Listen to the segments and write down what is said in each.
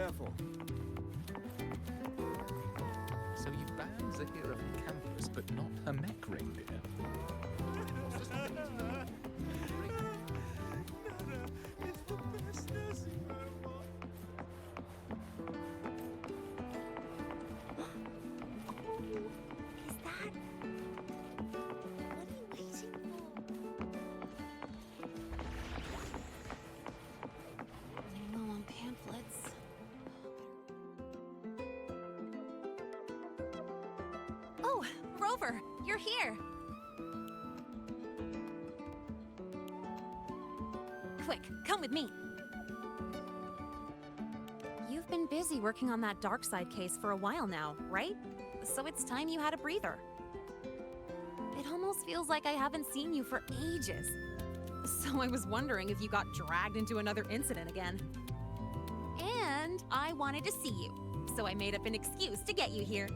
careful. So you banned Zahira from campus, but not her mech reindeer. It's the best nursing robot. Is that... What are you waiting for? Running low on pamphlets. Oh, Rover, you're here. Quick, come with me. You've been busy working on that dark side case for a while now, right? So it's time you had a breather. It almost feels like I haven't seen you for ages. So I was wondering if you got dragged into another incident again. And I wanted to see you, so I made up an excuse to get you here.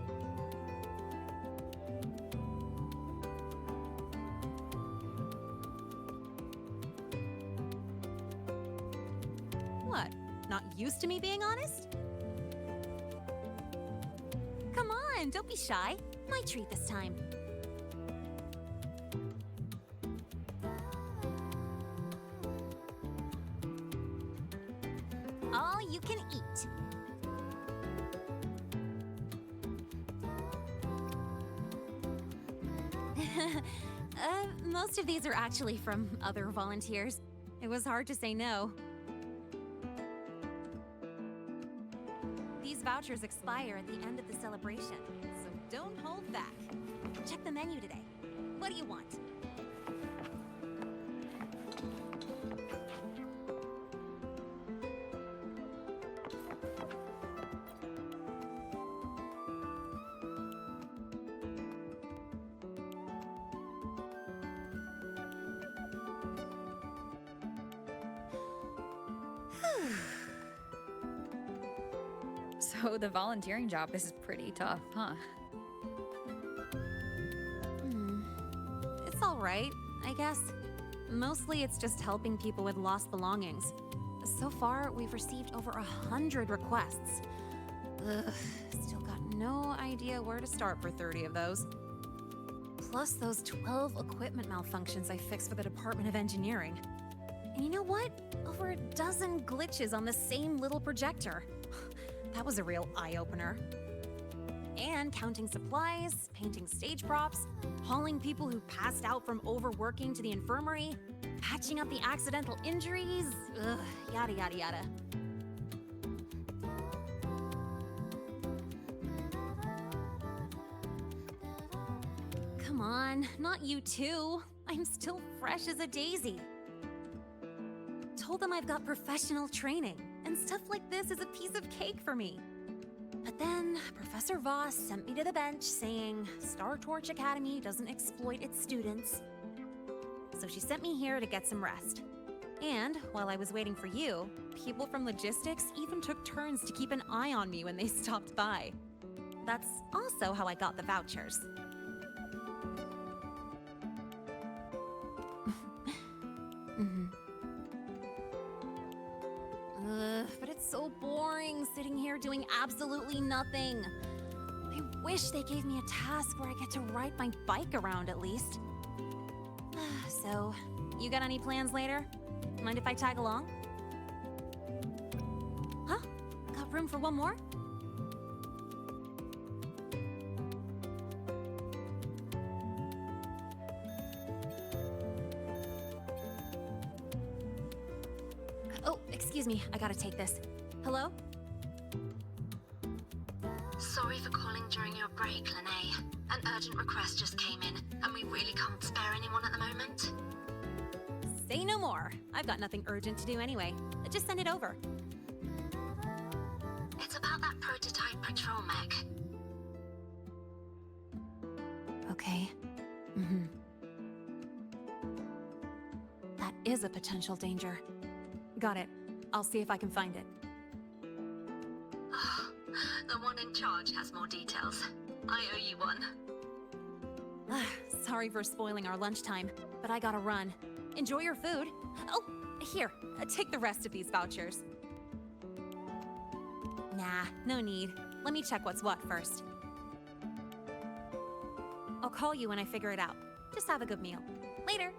What? Not used to me being honest? Come on, don't be shy. My treat this time. All you can eat. Most of these are actually from other volunteers. It was hard to say no. These vouchers expire at the end of the celebration, so don't hold back. Check the menu today. What do you want? So the volunteering job is pretty tough, huh? It's all right, I guess. Mostly it's just helping people with lost belongings. So far, we've received over 100 requests. Ugh, still got no idea where to start for 30 of those. Plus those 12 equipment malfunctions I fixed for the Department of Engineering. And you know what? Over a dozen glitches on the same little projector. That was a real eye-opener. And counting supplies, painting stage props, hauling people who passed out from overworking to the infirmary, patching up the accidental injuries, ugh, yada yada yada. Come on, not you too. I'm still fresh as a daisy. Told them I've got professional training, and stuff like this is a piece of cake for me. But then Professor Voss sent me to the bench saying Star Torch Academy doesn't exploit its students. So she sent me here to get some rest. And while I was waiting for you, people from logistics even took turns to keep an eye on me when they stopped by. That's also how I got the vouchers. But it's so boring sitting here doing absolutely nothing. I wish they gave me a task where I get to ride my bike around at least. So, you got any plans later? Mind if I tag along? Huh? Got room for one more? Oh, excuse me, I gotta take this. Hello? Sorry for calling during your break, Lynae. An urgent request just came in, and we really can't spare anyone at the moment. Say no more. I've got nothing urgent to do anyway. Just send it over. It's about that prototype patrol mech. Okay. That is a potential danger. Got it. I'll see if I can find it. Oh, the one in charge has more details. I owe you one. Sorry for spoiling our lunchtime, but I gotta run. Enjoy your food. Oh, here, take the rest of these vouchers. Nah, no need. Let me check what's what first. I'll call you when I figure it out. Just have a good meal. Later.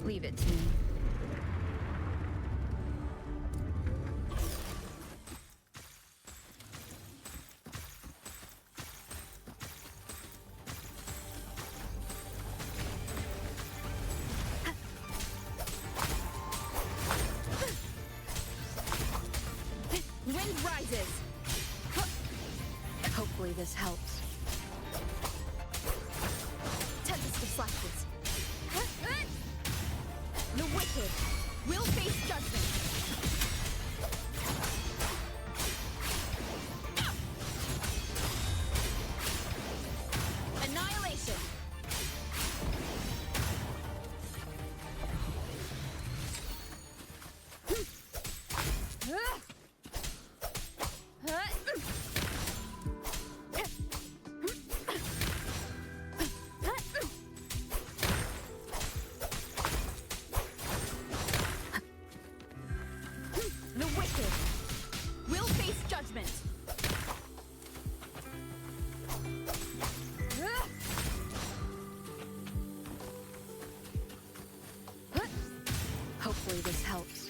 Leave it to me. Wind rises. Hopefully this helps. Tempest of Slashes. The wicked will face judgment. Annihilation. The wicked will face judgment. Hopefully this helps.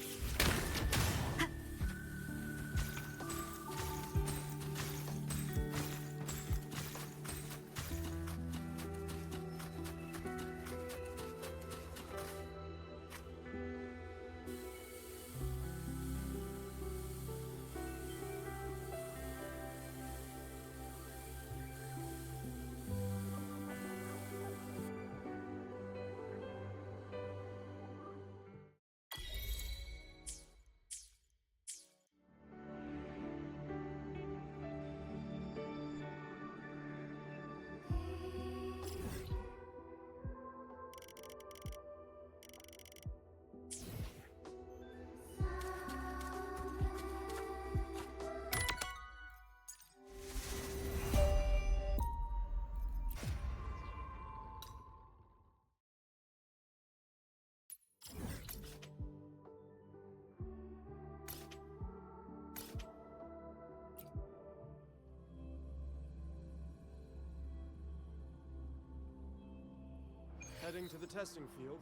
Heading to the testing field.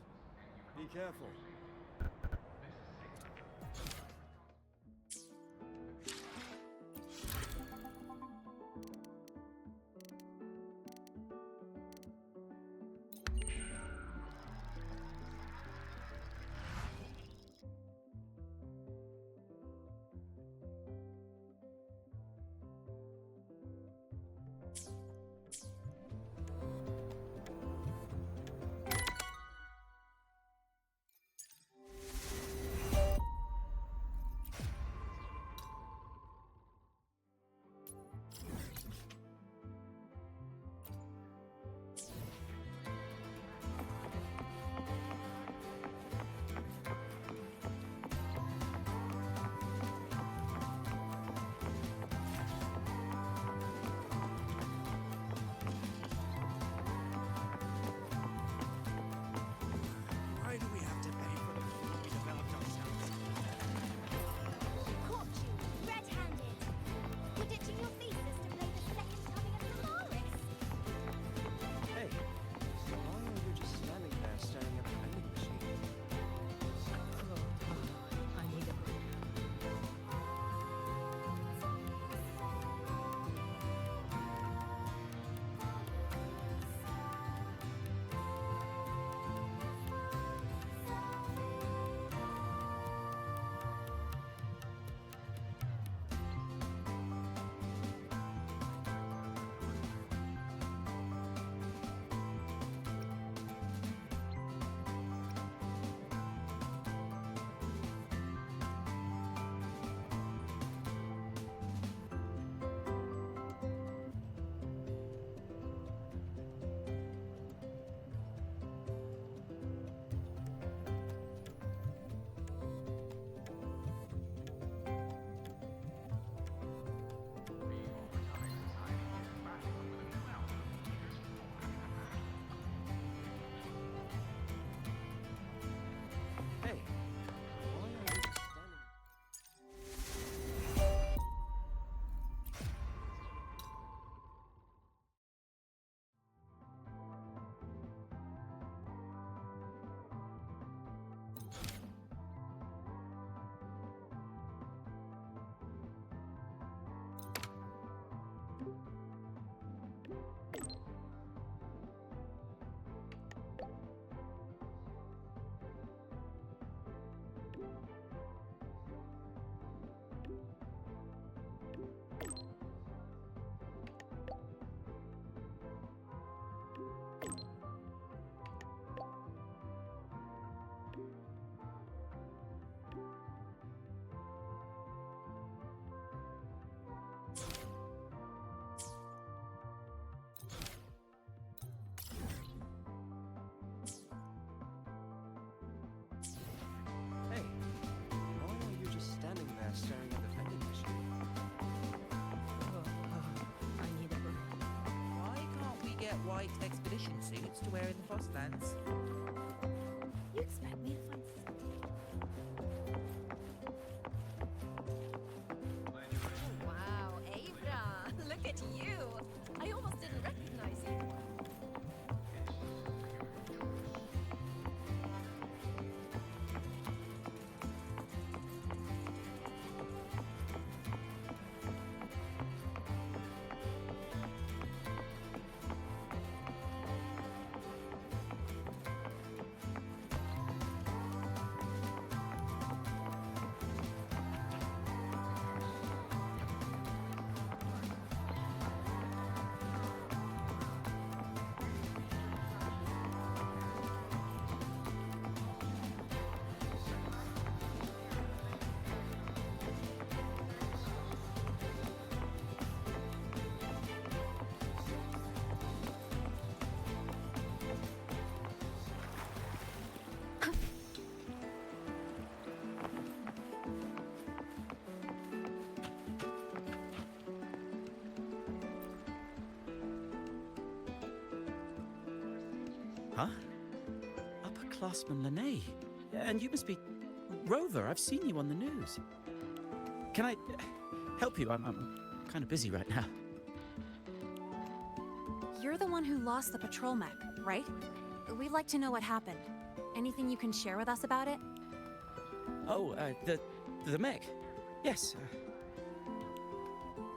Be careful. get white expedition suits to wear in the Frostlands. You expect me to find Oh, wow, Ava, look at you. I almost didn't recognize you. Huh? Upperclassman Lynae. And you must be Rover. I've seen you on the news. Can I help you? I'm kind of busy right now. You're the one who lost the patrol mech, right? We'd like to know what happened. Anything you can share with us about it? Oh, the mech. Yes.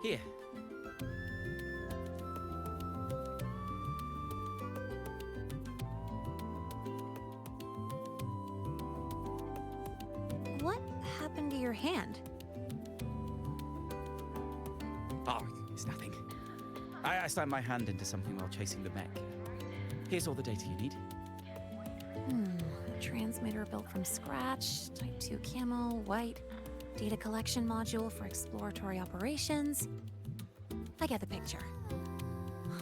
Here. What happened to your hand? Oh, it's nothing. I slammed my hand into something while chasing the mech. Here's all the data you need. Transmitter built from scratch, Type 2 camo, white, data collection module for exploratory operations. I get the picture.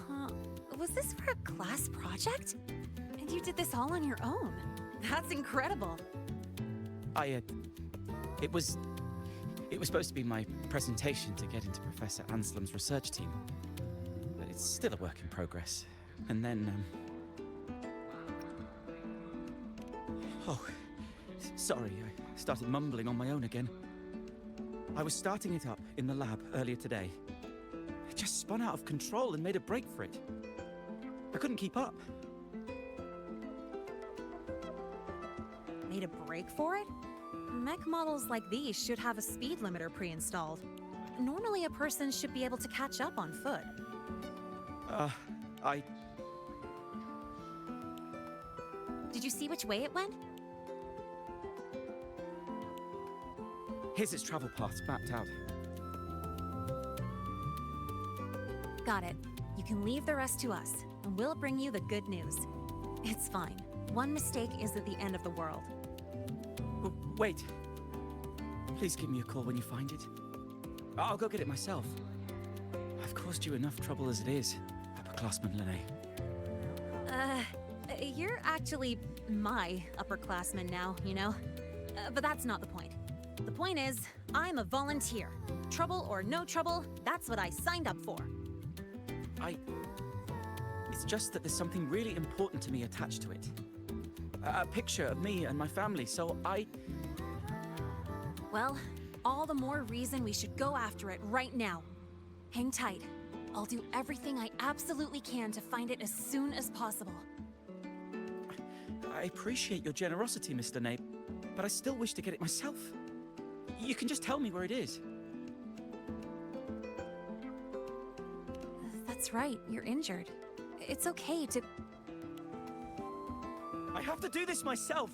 Huh. Was this for a class project? And you did this all on your own? That's incredible. It was supposed to be my presentation to get into Professor Anselm's research team. But it's still a work in progress. And then, Oh, sorry, I started mumbling on my own again. I was starting it up in the lab earlier today. It just spun out of control and made a break for it. I couldn't keep up. Made a break for it? Mech models like these should have a speed limiter pre-installed. Normally a person should be able to catch up on foot. Did you see which way it went? Here's its travel path mapped out. Got it. You can leave the rest to us, and we'll bring you the good news. It's fine. One mistake isn't the end of the world. Wait. Please give me a call when you find it. I'll go get it myself. I've caused you enough trouble as it is, upperclassman Lynae. You're actually my upperclassman now, you know? But that's not the point. The point is, I'm a volunteer. Trouble or no trouble, that's what I signed up for. It's just that there's something really important to me attached to it. A picture of me and my family, so Well, all the more reason we should go after it right now. Hang tight. I'll do everything I absolutely can to find it as soon as possible. I appreciate your generosity, Mr. Lynae, but I still wish to get it myself. You can just tell me where it is. That's right, you're injured. It's okay to... I have to do this myself!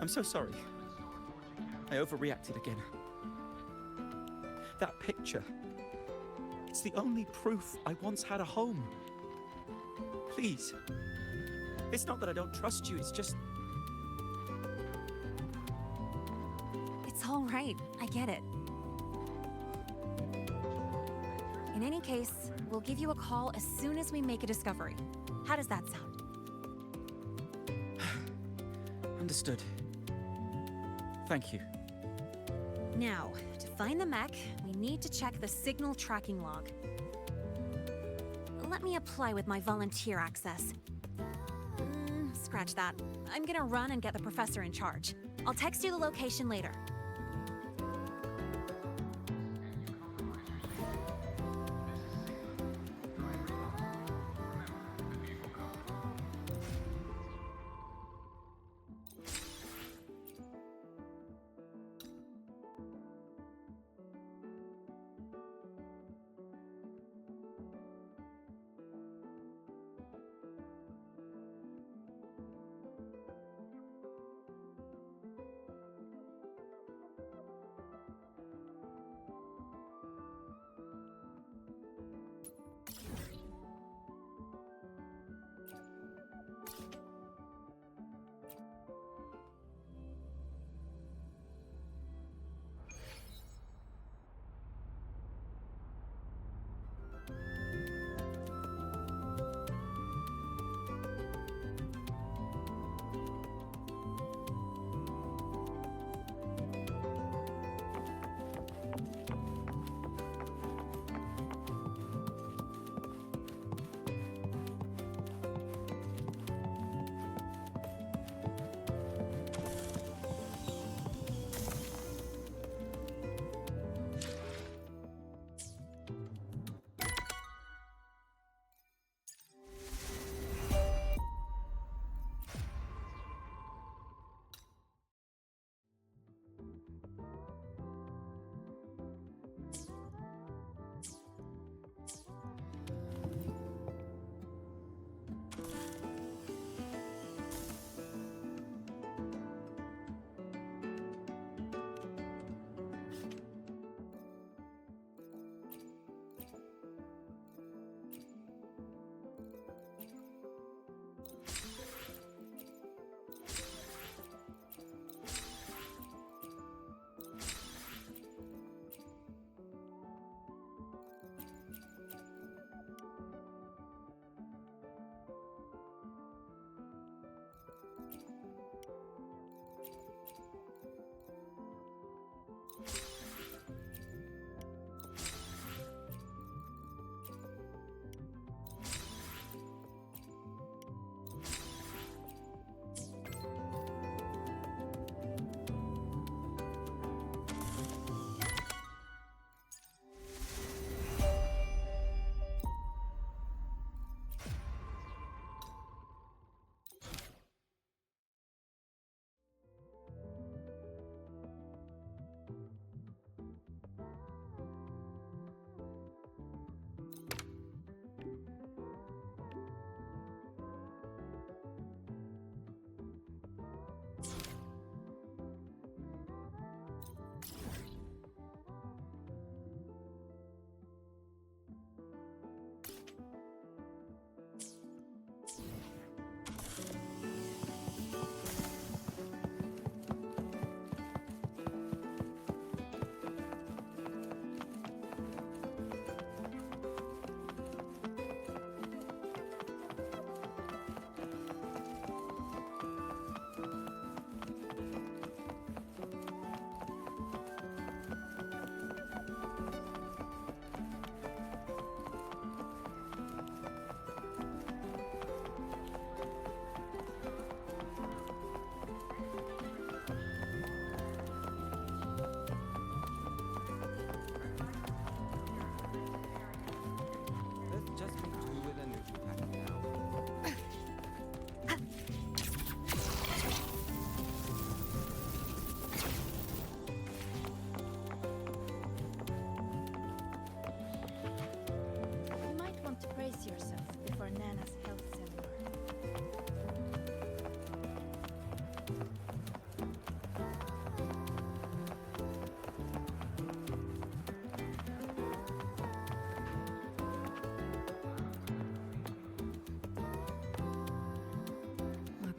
I'm so sorry. I overreacted again. That picture. It's the only proof I once had a home. Please. It's not that I don't trust you, it's just... It's all right, I get it. In any case, we'll give you a call as soon as we make a discovery. How does that sound? Understood. Thank you. Now, to find the mech, we need to check the signal tracking log. Let me apply with my volunteer access. Scratch that. I'm gonna run and get the professor in charge. I'll text you the location later.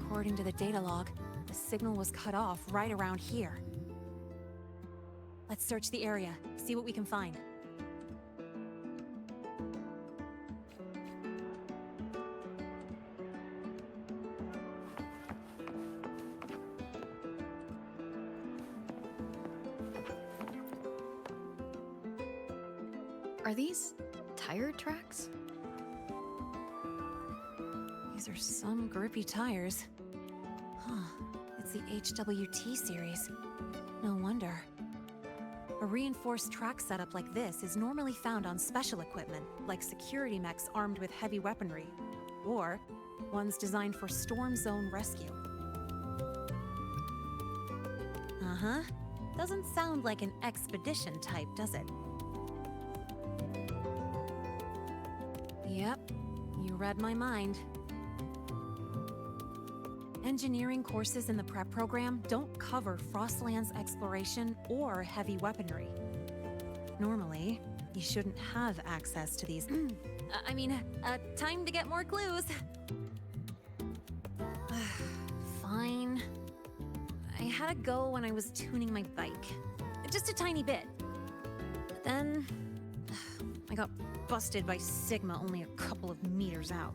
According to the data log, the signal was cut off right around here. Let's search the area, see what we can find. Are these tire tracks? These are some grippy tires. Huh. It's the HWT series. No wonder. A reinforced track setup like this is normally found on special equipment, like security mechs armed with heavy weaponry, or ones designed for storm zone rescue. Uh-huh. Doesn't sound like an expedition type, does it? Yep, you read my mind. Engineering courses in the prep program don't cover Frostland's exploration or heavy weaponry. Normally, you shouldn't have access to these. Time to get more clues. Fine. I had a go when I was tuning my bike. Just a tiny bit. But then, I got busted by Sigma only a couple of meters out.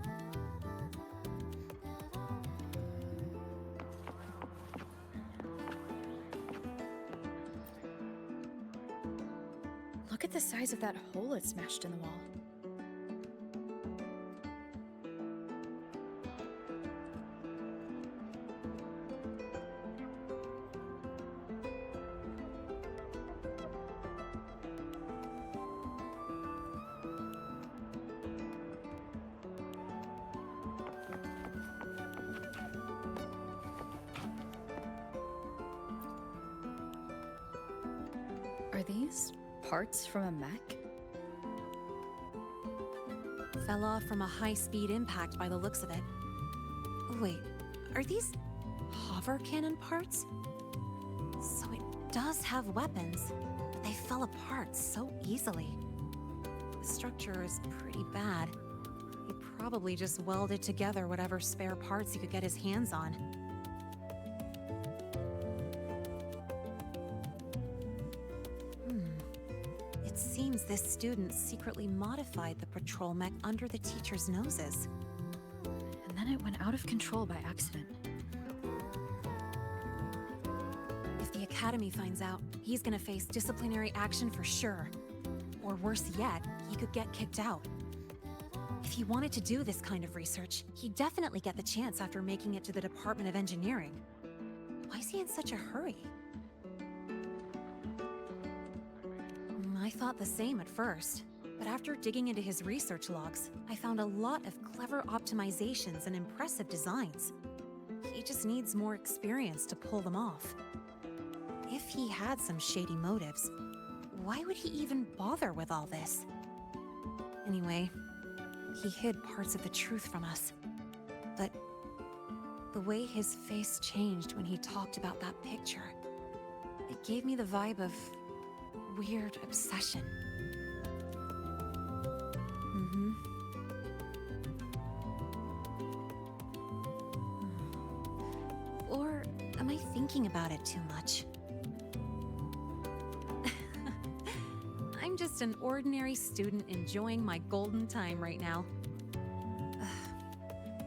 Look at the size of that hole it smashed in the wall. Are these parts from a mech? Fell off from a high-speed impact by the looks of it. Wait, are these hover cannon parts? So it does have weapons, but they fell apart so easily. The structure is pretty bad. He probably just welded together whatever spare parts he could get his hands on. It seems this student secretly modified the patrol mech under the teacher's noses. And then it went out of control by accident. If the Academy finds out, he's gonna face disciplinary action for sure. Or worse yet, he could get kicked out. If he wanted to do this kind of research, he'd definitely get the chance after making it to the Department of Engineering. Why is he in such a hurry? I thought the same at first, but after digging into his research logs, I found a lot of clever optimizations and impressive designs. He just needs more experience to pull them off. If he had some shady motives, why would he even bother with all this? Anyway, he hid parts of the truth from us. But the way his face changed when he talked about that picture, it gave me the vibe of weird obsession. Or am I thinking about it too much? I'm just an ordinary student enjoying my golden time right now.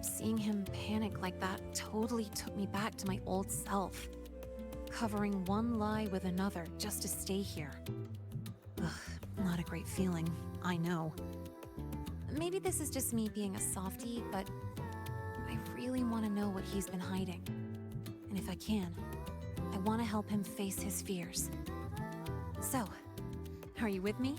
Seeing him panic like that totally took me back to my old self. Covering one lie with another just to stay here. Ugh, not a great feeling, I know. Maybe this is just me being a softie, but I really want to know what he's been hiding. And if I can, I want to help him face his fears. So, are you with me?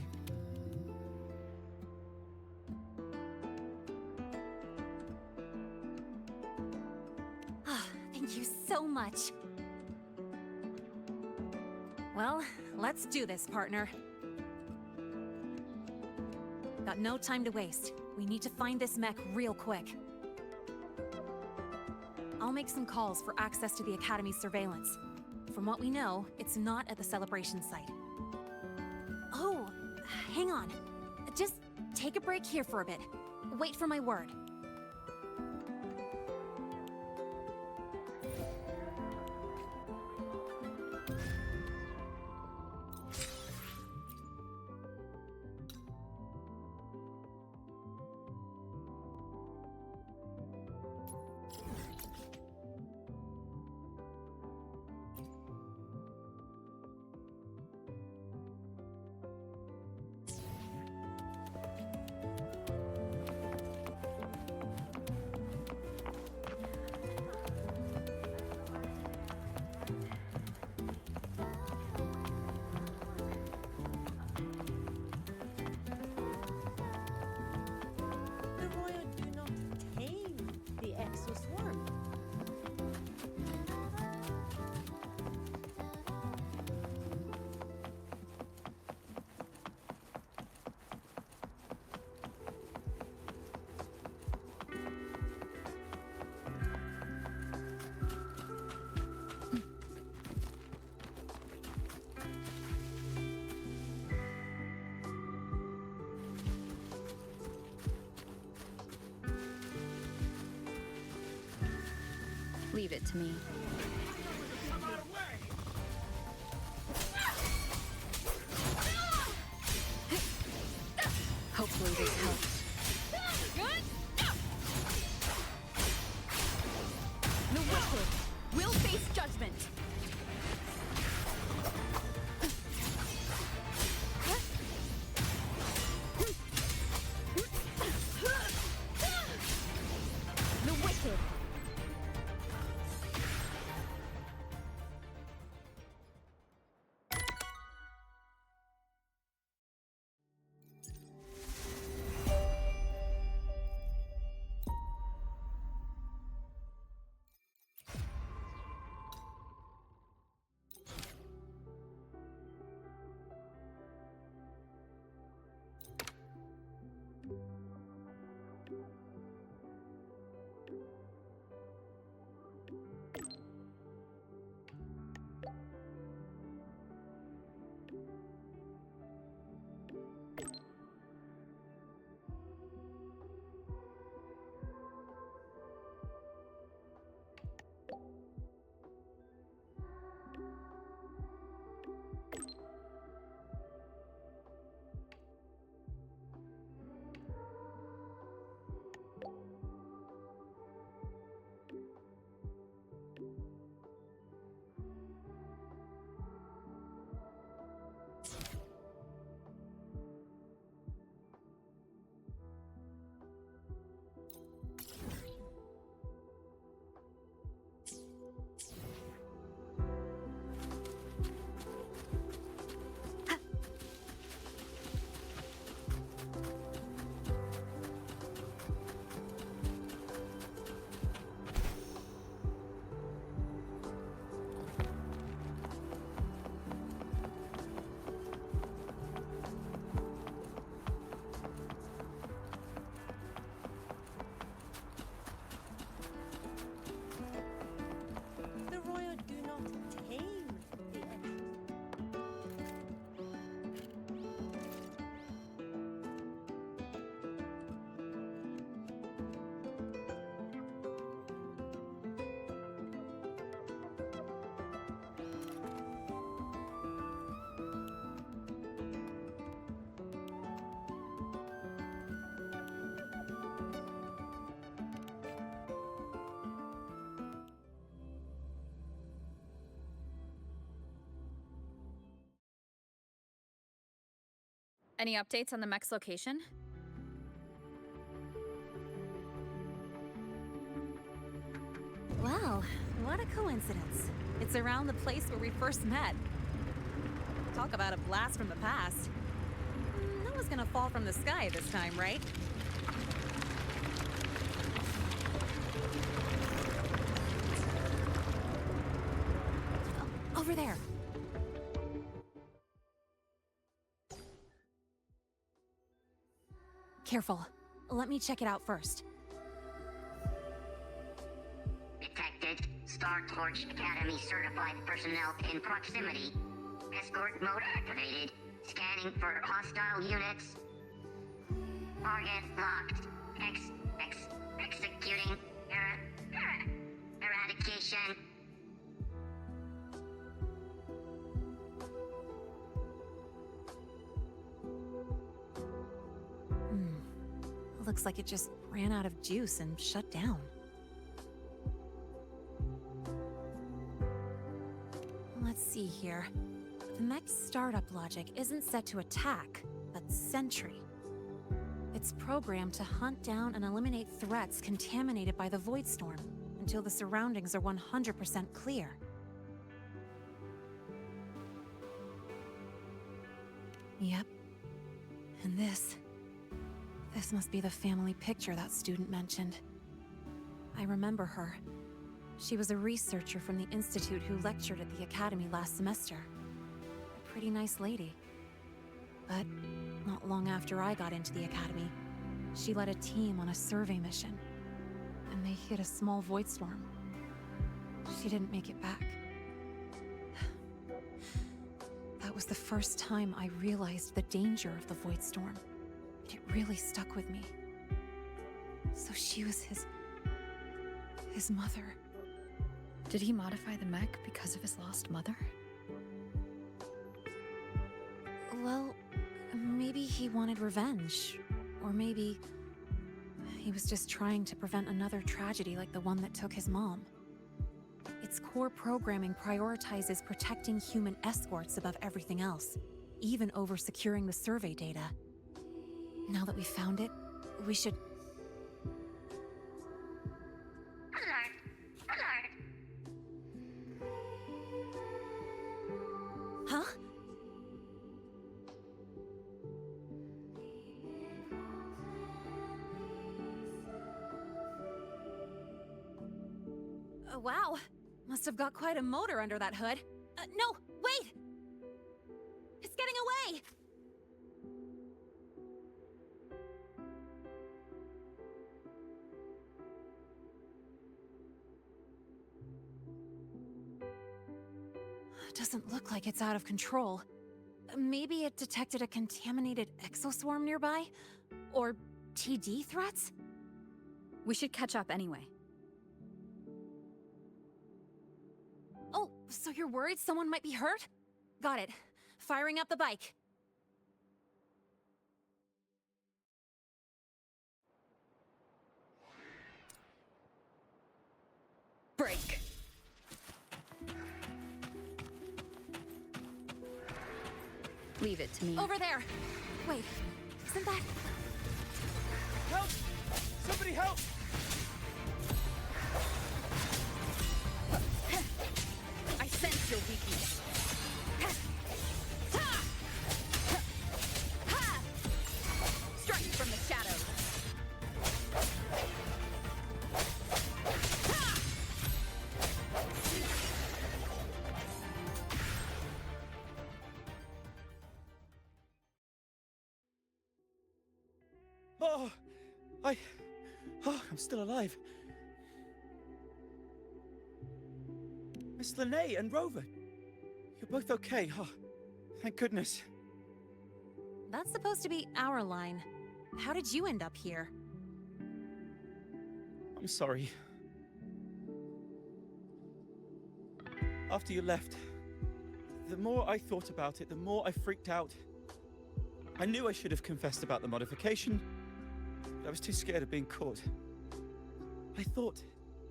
Thank you so much. Well, let's do this, partner. Got no time to waste. We need to find this mech real quick. I'll make some calls for access to the Academy's surveillance. From what we know, it's not at the celebration site. Oh, hang on. Just take a break here for a bit. Wait for my word. Leave it to me. Hopefully this helps. The wicked will face judgment. The wicked. The royal do not tame the enemy. Any updates on the Mech's location? Wow, what a coincidence. It's around the place where we first met. Talk about a blast from the past. No one's gonna fall from the sky this time, right? Oh, over there. Careful. Let me check it out first. Detected. Star Torch Academy certified personnel in proximity. Escort mode activated. Scanning for hostile units. Target locked. Executing. Eradication. Looks like it just ran out of juice and shut down. Let's see here. The Mech's startup logic isn't set to attack, but sentry. It's programmed to hunt down and eliminate threats contaminated by the Void Storm until the surroundings are 100% clear. Yep. And this must be the family picture that student mentioned. I remember her. She was a researcher from the Institute who lectured at the Academy last semester. A pretty nice lady. But not long after I got into the Academy, she led a team on a survey mission. And they hit a small void storm. She didn't make it back. That was the first time I realized the danger of the void storm. It really stuck with me. So she was his mother. Did he modify the mech because of his lost mother? Well, maybe he wanted revenge. Or maybe he was just trying to prevent another tragedy like the one that took his mom. Its core programming prioritizes protecting human escorts above everything else, even over securing the survey data. Now that we found it, we should... Huh? Wow. Must have got quite a motor under that hood. No, wait! It's getting away! Doesn't look like it's out of control. Maybe it detected a contaminated exoswarm nearby? Or TD threats? We should catch up anyway. Oh, so you're worried someone might be hurt? Got it. Firing up the bike. Break. Leave it to me. Over there! Wait, isn't that... Help! Somebody help! I sense your weakness. Strike from the shadows. I'm still alive. Miss Lynae and Rover, you're both okay. Oh, thank goodness. That's supposed to be our line. How did you end up here? I'm sorry. After you left, the more I thought about it, the more I freaked out. I knew I should have confessed about the modification, but I was too scared of being caught. I thought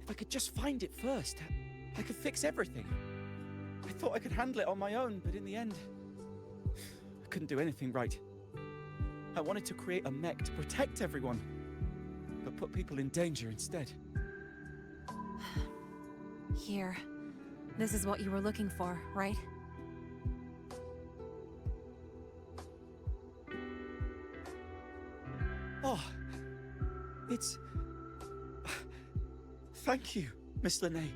if I could just find it first, I could fix everything. I thought I could handle it on my own, but in the end, I couldn't do anything right. I wanted to create a mech to protect everyone, but put people in danger instead. Here. This is what you were looking for, right? Oh, it's... Thank you, Miss Lynae.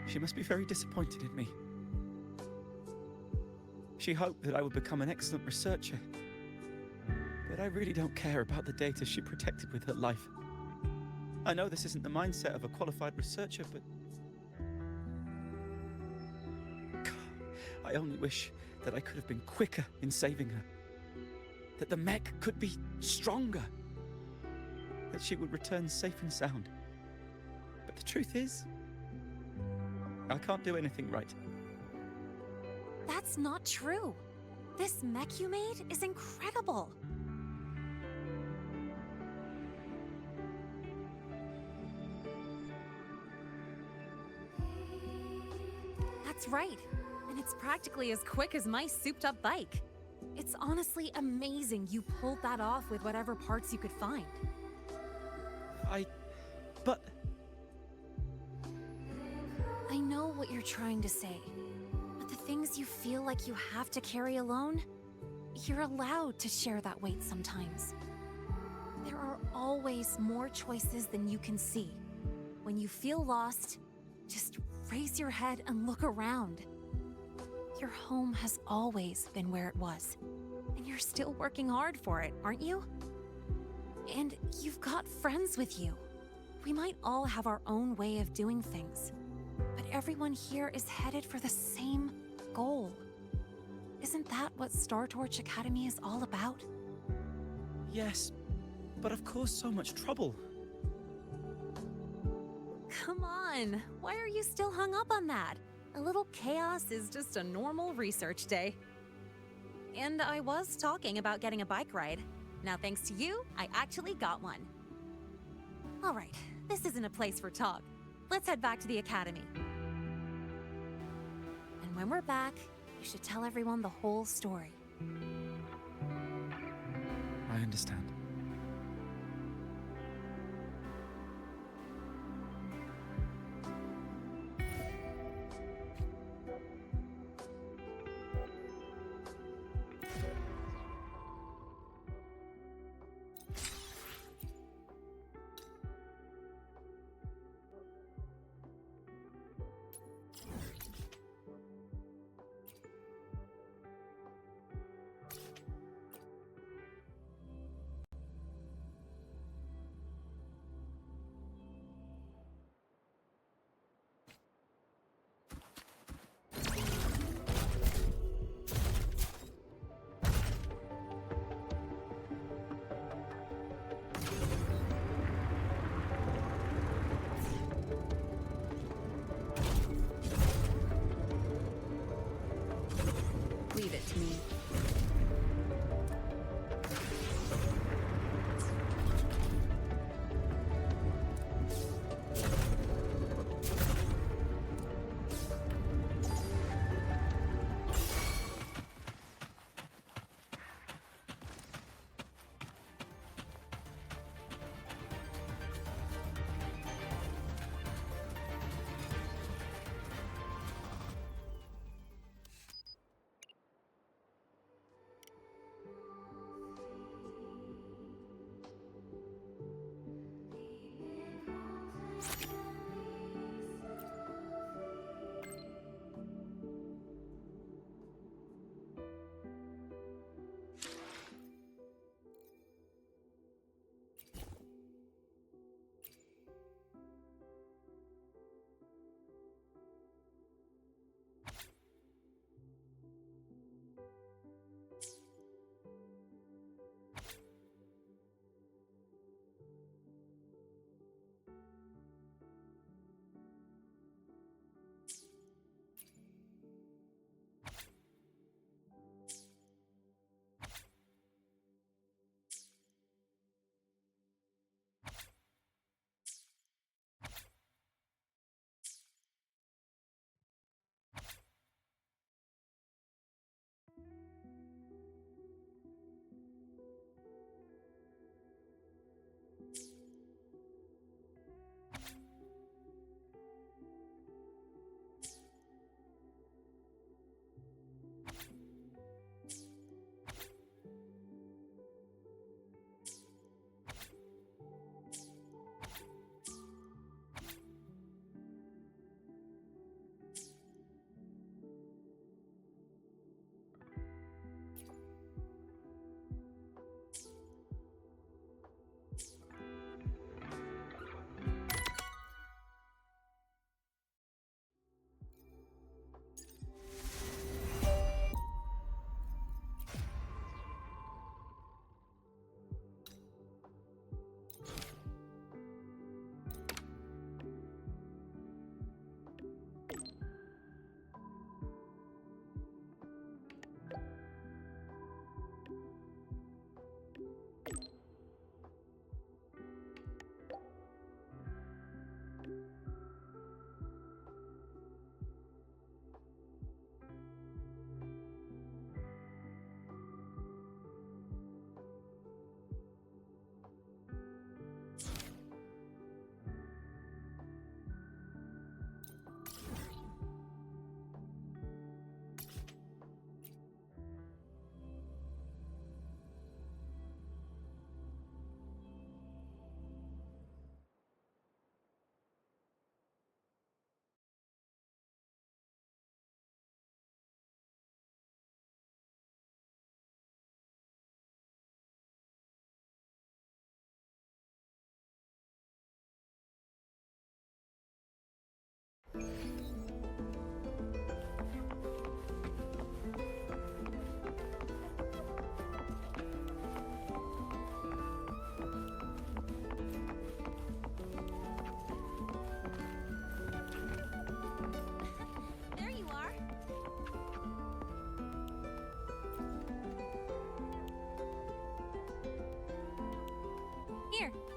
She must be very disappointed in me. She hoped that I would become an excellent researcher. But I really don't care about the data she protected with her life. I know this isn't the mindset of a qualified researcher, but... God, I only wish that I could have been quicker in saving her. That the mech could be stronger. That she would return safe and sound. But the truth is, I can't do anything right. That's not true. This mech you made is incredible. That's right. And it's practically as quick as my souped-up bike. It's honestly amazing you pulled that off with whatever parts you could find. But... I know what you're trying to say, but the things you feel like you have to carry alone, you're allowed to share that weight sometimes. There are always more choices than you can see. When you feel lost, just raise your head and look around. Your home has always been where it was, and you're still working hard for it, aren't you? And you've got friends with you. We might all have our own way of doing things, but everyone here is headed for the same goal. Isn't that what Star Torch Academy is all about? Yes, but of course so much trouble. come on. Why are you still hung up on that? A little chaos is just a normal research day. And I was talking about getting a bike ride. Now, thanks to you, I actually got one. All right, this isn't a place for talk. Let's head back to the academy. And when we're back, you should tell everyone the whole story. I understand. Leave it to me.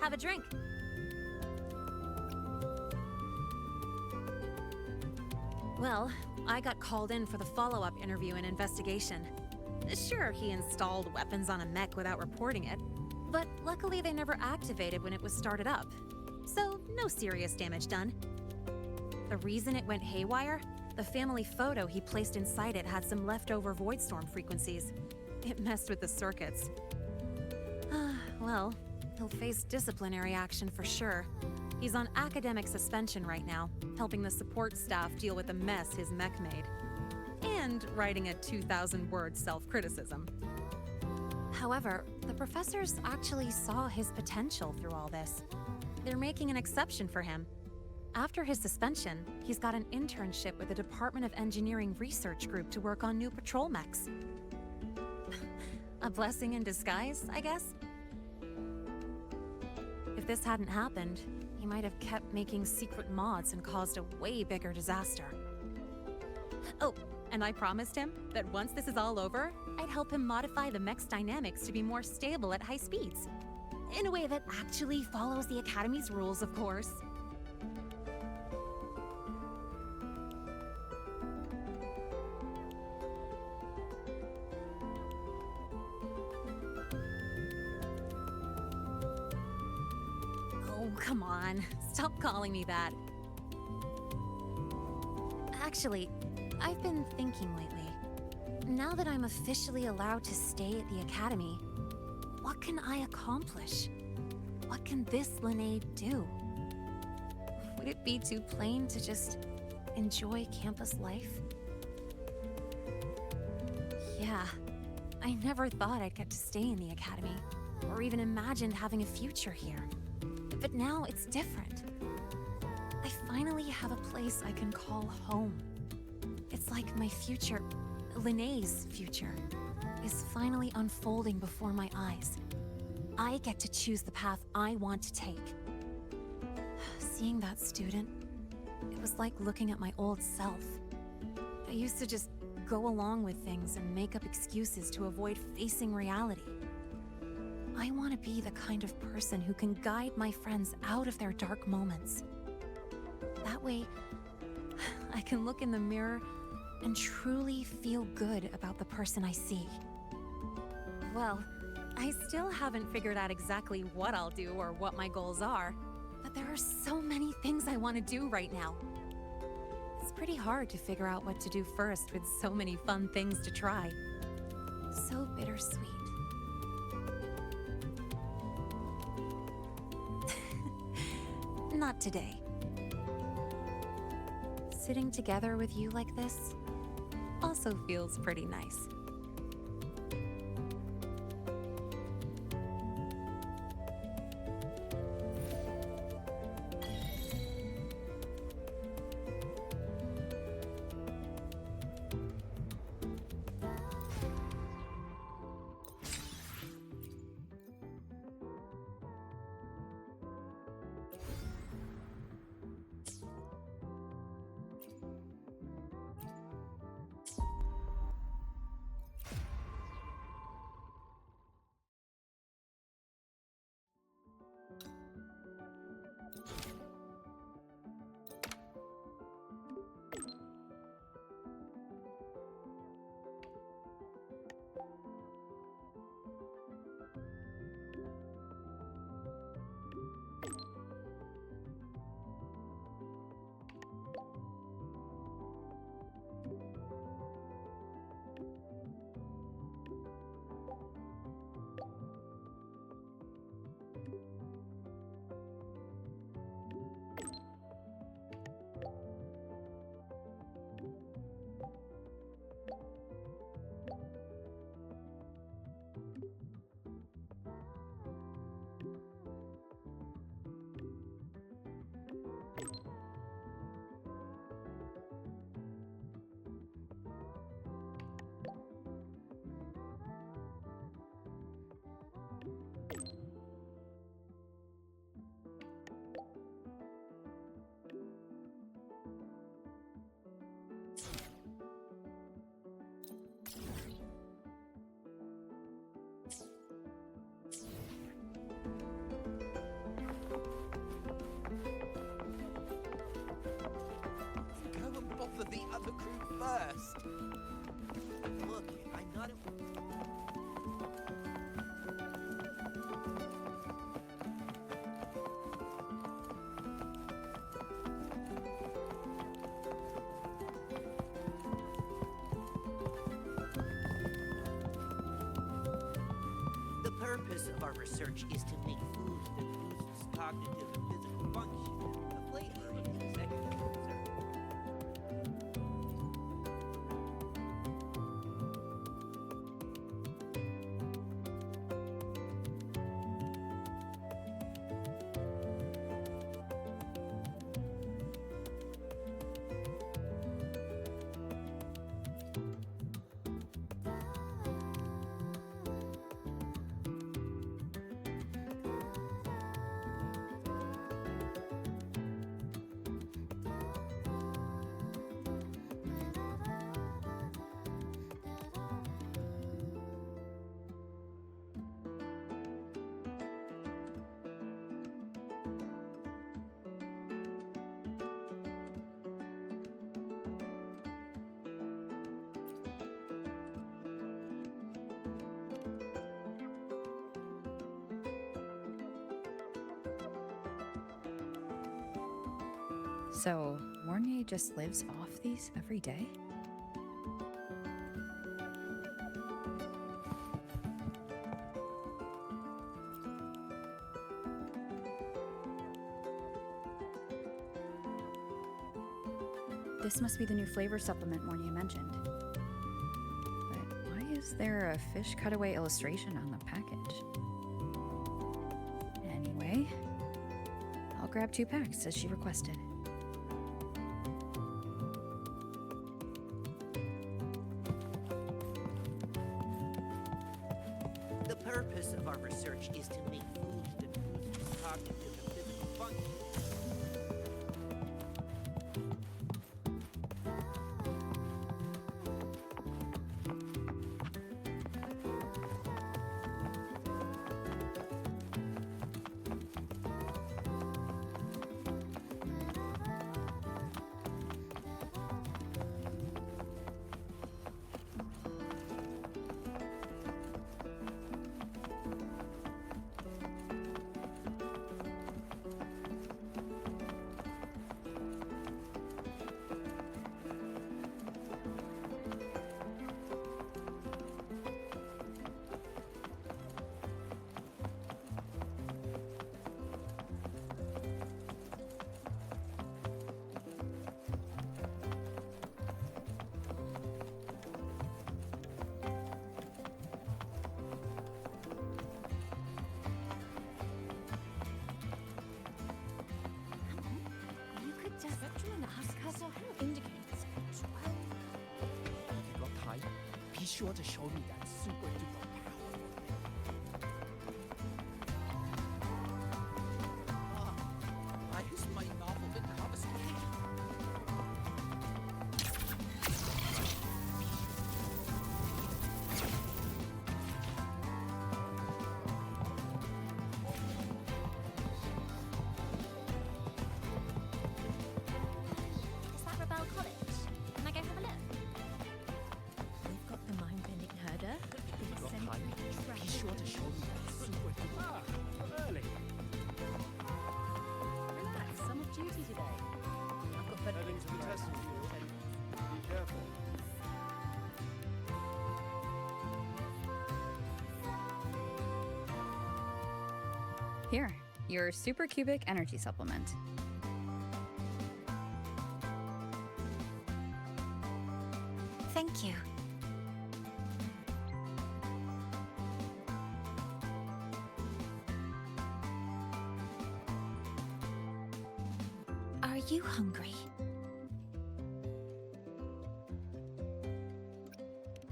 Have a drink. Well, I got called in for the follow-up interview and investigation. Sure, he installed weapons on a mech without reporting it, but luckily they never activated when it was started up. So, no serious damage done. The reason it went haywire? The family photo he placed inside it had some leftover voidstorm frequencies. It messed with the circuits. Well, he'll face disciplinary action for sure. He's on academic suspension right now, helping the support staff deal with the mess his mech made. And writing a 2,000-word self-criticism. However, the professors actually saw his potential through all this. They're making an exception for him. After his suspension, he's got an internship with the Department of Engineering Research Group to work on new patrol mechs. A blessing in disguise, I guess? If this hadn't happened, he might have kept making secret mods and caused a way bigger disaster. Oh, and I promised him that once this is all over, I'd help him modify the mech's dynamics to be more stable at high speeds. In a way that actually follows the Academy's rules, of course. Oh, come on. Stop calling me that. Actually, I've been thinking lately. Now that I'm officially allowed to stay at the Academy, what can I accomplish? What can this Lynae do? Would it be too plain to just enjoy campus life? Yeah, I never thought I'd get to stay in the Academy, or even imagined having a future here. But now it's different. I finally have a place I can call home. It's like my future, Lynae's future, is finally unfolding before my eyes. I get to choose the path I want to take. Seeing that student, it was like looking at my old self. I used to just go along with things and make up excuses to avoid facing reality. I want to be the kind of person who can guide my friends out of their dark moments. That way, I can look in the mirror and truly feel good about the person I see. Well, I still haven't figured out exactly what I'll do or what my goals are, but there are so many things I want to do right now. It's pretty hard to figure out what to do first with so many fun things to try. So bittersweet. Not today. Sitting together with you like this also feels pretty nice. first. Look, I'm not. The purpose of our research is to make food that boosts cognitive and physical function. The flavor is executive dessert. So, Mornye just lives off these every day? This must be the new flavor supplement Mornye mentioned. But why is there a fish cutaway illustration on the package? Anyway, I'll grab 2 packs as she requested. The purpose of our research is to make food that boosts cognitive and physical function. You could just spectrum analysis indicates control. If you got time, be sure to show me that super duper power. Why has my novel been confiscated? Is that Rebel College? Can I go have a look? We've got the mind-bending herder, the If you got Ascent time, Track. be sure to show me that super duper. Early. Relax, I'm off duty today. I've got Heading to the testing field. Be careful. Here, your supercubic energy supplement. Thank you. Are you hungry?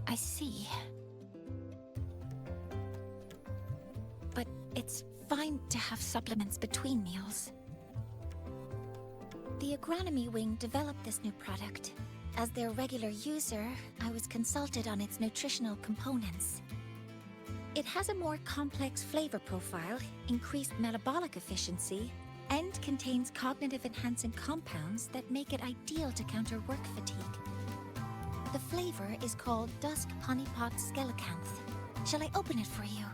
I see. But it's fine to have supplements between meals. The agronomy wing developed this new product. As their regular user, I was consulted on its nutritional components. It has a more complex flavor profile, increased metabolic efficiency, and contains cognitive enhancing compounds that make it ideal to counter work fatigue. The flavor is called Dusk Honeypot Skelecanth. Shall I open it for you?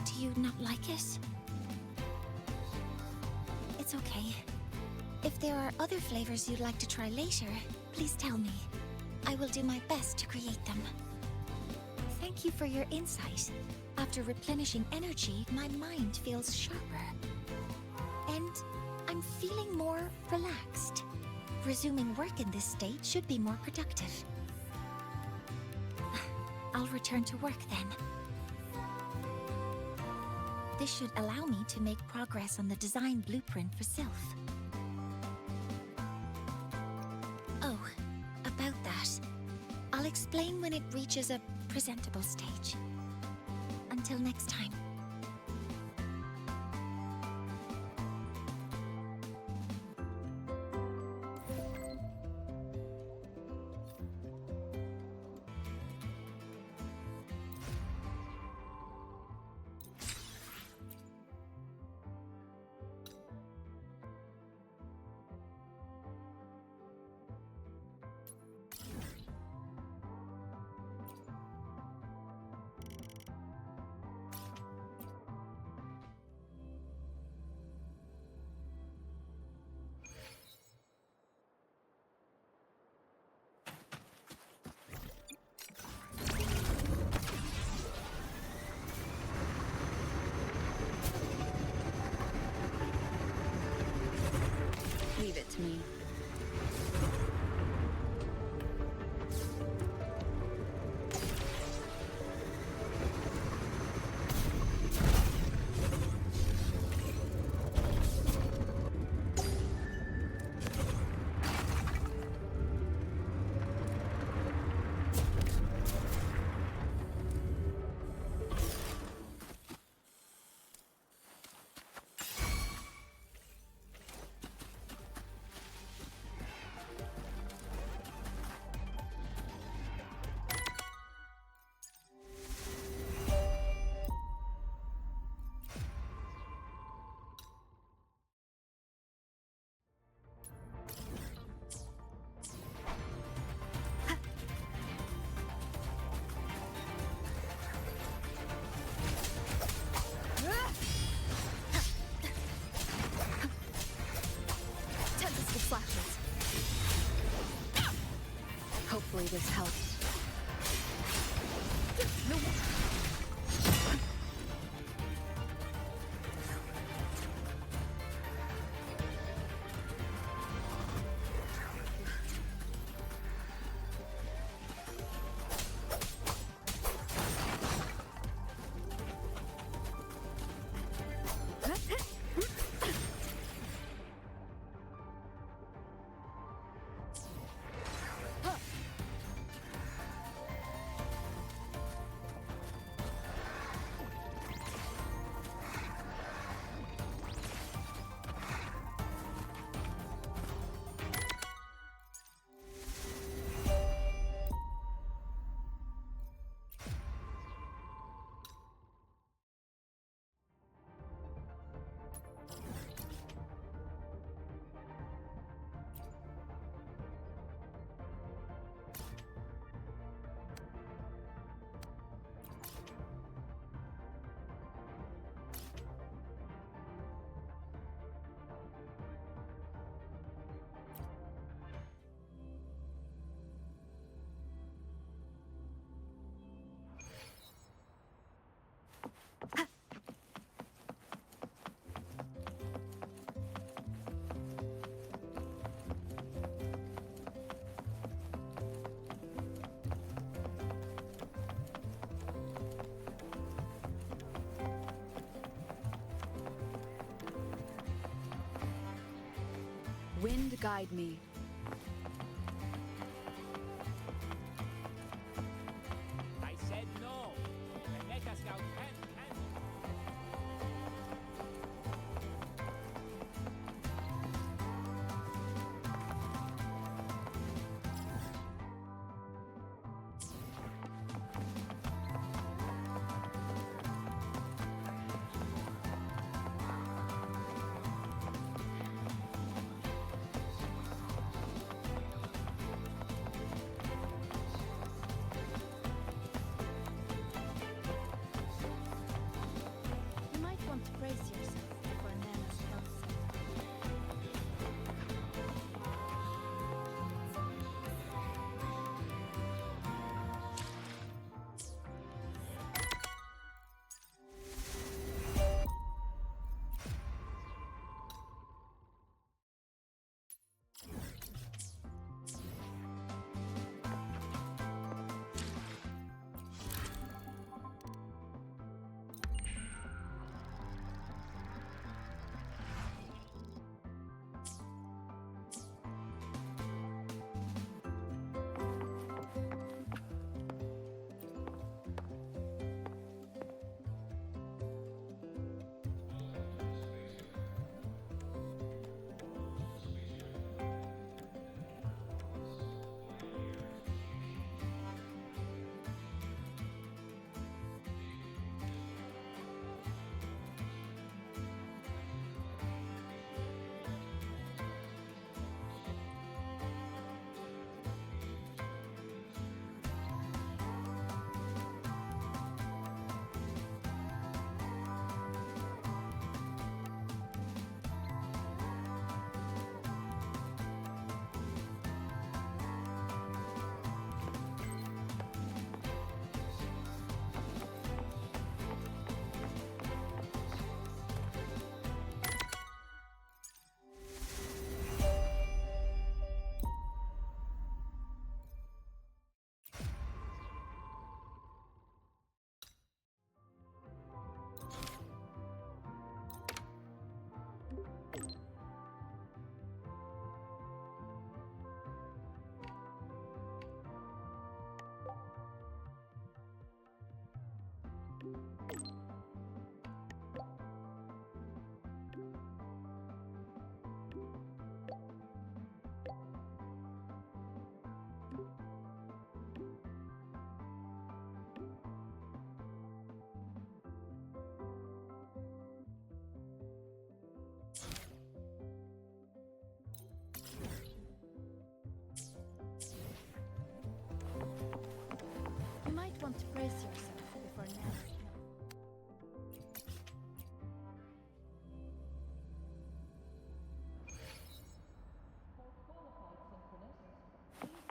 Do you not like it? It's okay. If there are other flavors you'd like to try later, please tell me. I will do my best to create them. Thank you for your insight. After replenishing energy, my mind feels sharper. And I'm feeling more relaxed. Resuming work in this state should be more productive. I'll return to work then. This should allow me to make progress on the design blueprint for Sylph. Oh, about that. I'll explain when it reaches a presentable stage. Until next time. Leave it to me. Flashes. Hopefully this helps. No. Wind guide me. I said no. The Mecha Scout can't handle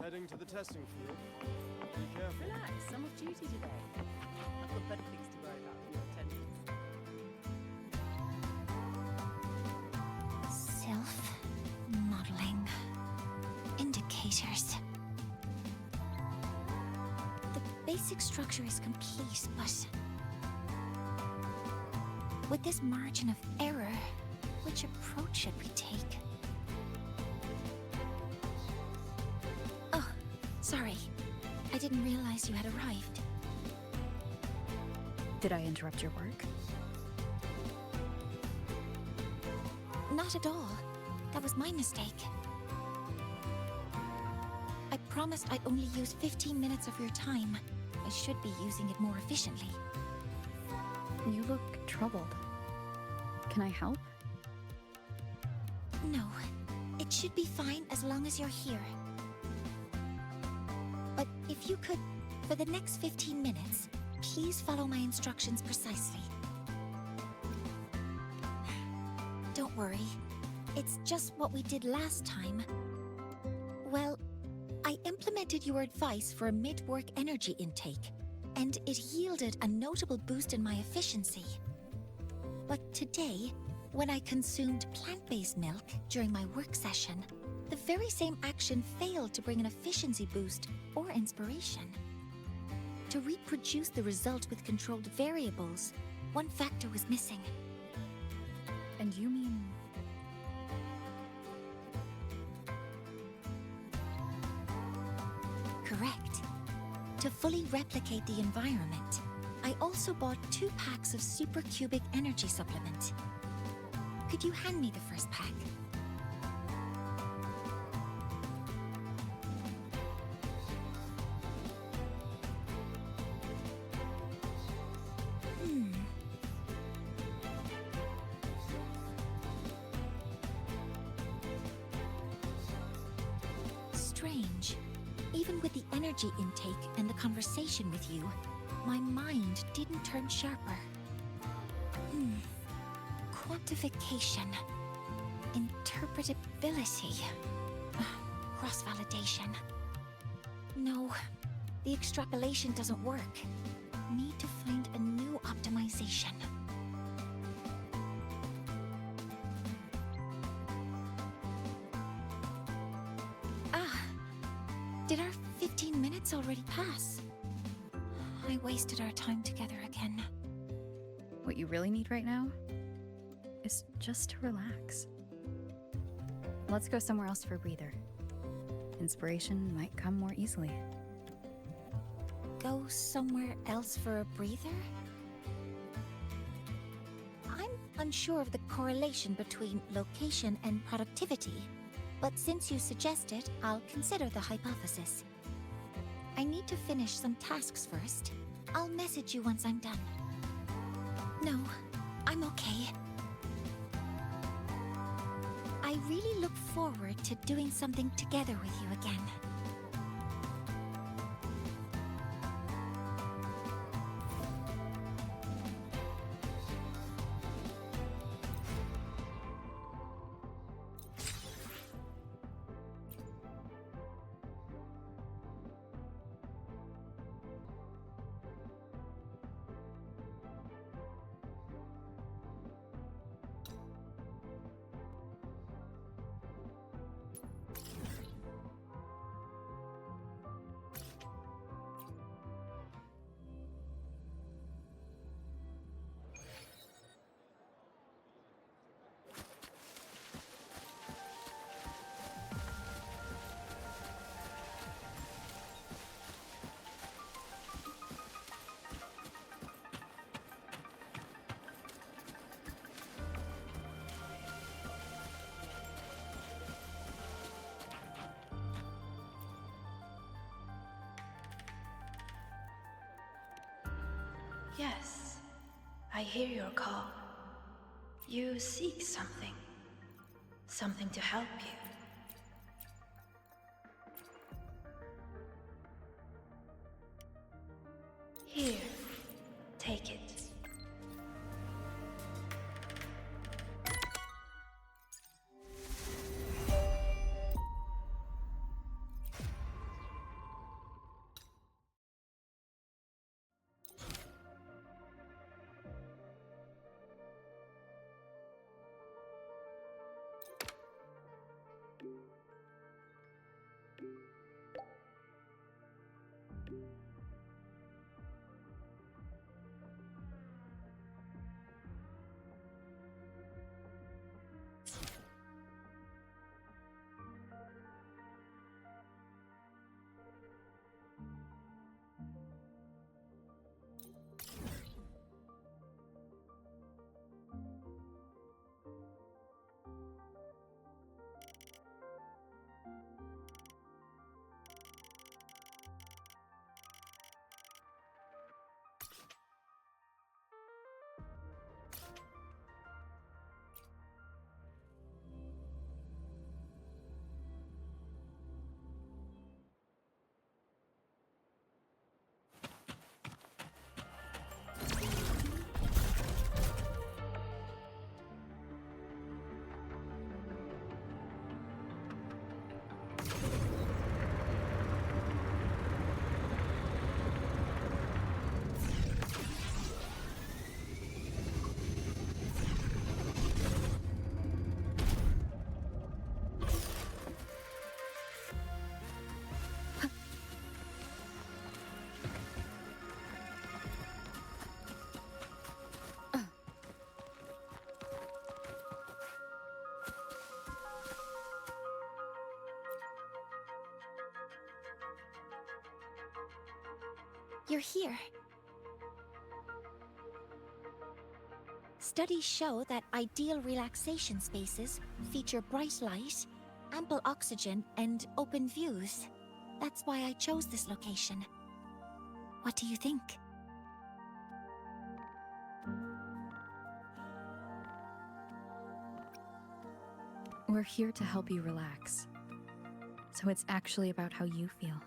Heading to the testing field. Be careful. Relax, I'm off duty today. I've got better things to worry about than your attendance. Sylph. Modeling. Indicators. The basic structure is complete, but... with this margin of error, which approach should we take? Oh, sorry. I didn't realize you had arrived. Did I interrupt your work? Not at all. That was my mistake. I promised I'd only use 15 minutes of your time. I should be using it more efficiently. You look troubled. Can I help? No. It should be fine as long as you're here. But if you could, for the next 15 minutes, please follow my instructions precisely. Don't worry. It's just what we did last time. Well, I implemented your advice for a mid-work energy intake, and it yielded a notable boost in my efficiency. But today, when I consumed plant-based milk during my work session, the very same action failed to bring an efficiency boost or inspiration. To reproduce the result with controlled variables, one factor was missing. And you mean... Correct. To fully replicate the environment, I also bought 2 packs of supercubic energy supplement. Could you hand me the first pack? Strange. Even with the energy intake and the conversation with you, my mind didn't turn sharper. Quantification. Interpretability. Cross-validation. No, the extrapolation doesn't work. Need to find a new optimization. Did our 15 minutes already pass? I wasted our time together again. What you really need right now is just to relax. Let's go somewhere else for a breather. Inspiration might come more easily. Go somewhere else for a breather? I'm unsure of the correlation between location and productivity, but since you suggest it, I'll consider the hypothesis. I need to finish some tasks first. I'll message you once I'm done. No, I'm okay. I really look forward to doing something together with you again. Yes, I hear your call. You seek something. Something to help you. Here, take it. you're here. Studies show that ideal relaxation spaces feature bright light, ample oxygen, and open views. That's why I chose this location. What do you think? We're here to help you relax. So it's actually about how you feel.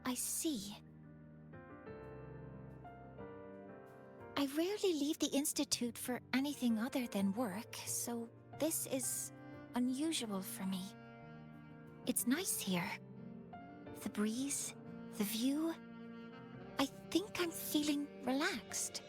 I see. I rarely leave the Institute for anything other than work, so this is unusual for me. It's nice here. The breeze, the view. I think I'm feeling relaxed.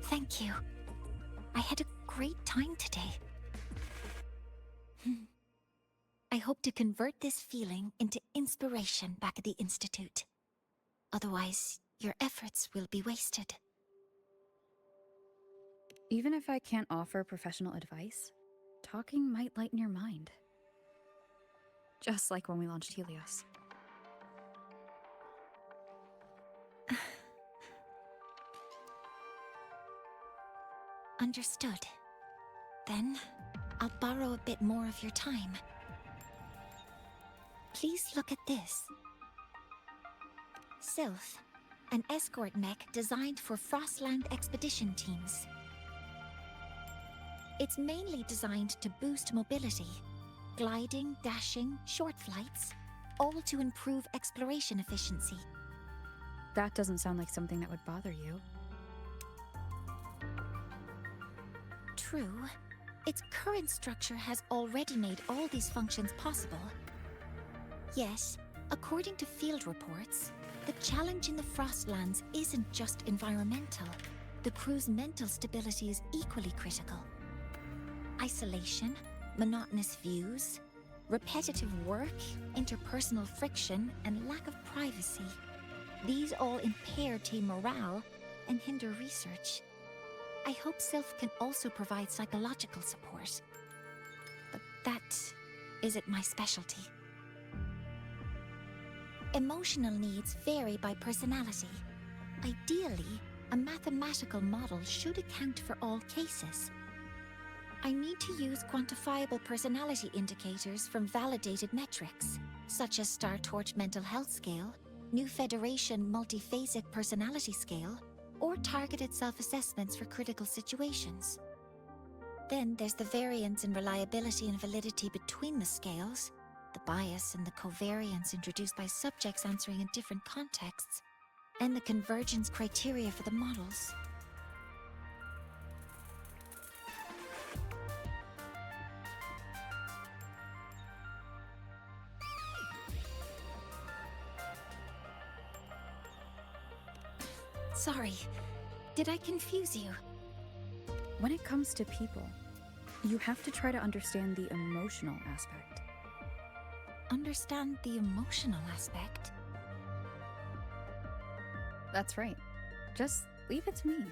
Thank you. I had a great time today. I hope to convert this feeling into inspiration back at the Institute. Otherwise, your efforts will be wasted. Even if I can't offer professional advice, talking might lighten your mind. Just like when we launched Helios. Understood. Then, I'll borrow a bit more of your time. Please look at this. Sylph, an escort mech designed for Frostland expedition teams. It's mainly designed to boost mobility, gliding, dashing, short flights, all to improve exploration efficiency. That doesn't sound like something that would bother you. True. Its current structure has already made all these functions possible. Yes, according to field reports, the challenge in the Frostlands isn't just environmental. The crew's mental stability is equally critical. Isolation, monotonous views, repetitive work, interpersonal friction, and lack of privacy. These all impair team morale and hinder research. I hope Sylph can also provide psychological support. But that isn't my specialty. Emotional needs vary by personality. Ideally, a mathematical model should account for all cases. I need to use quantifiable personality indicators from validated metrics, such as Star Torch Mental Health Scale, New Federation Multiphasic Personality Scale, or targeted self-assessments for critical situations. Then there's the variance in reliability and validity between the scales, the bias and the covariance introduced by subjects answering in different contexts, and the convergence criteria for the models. Sorry, did I confuse you? When it comes to people, you have to try to understand the emotional aspect. Understand the emotional aspect? That's right. Just leave it to me.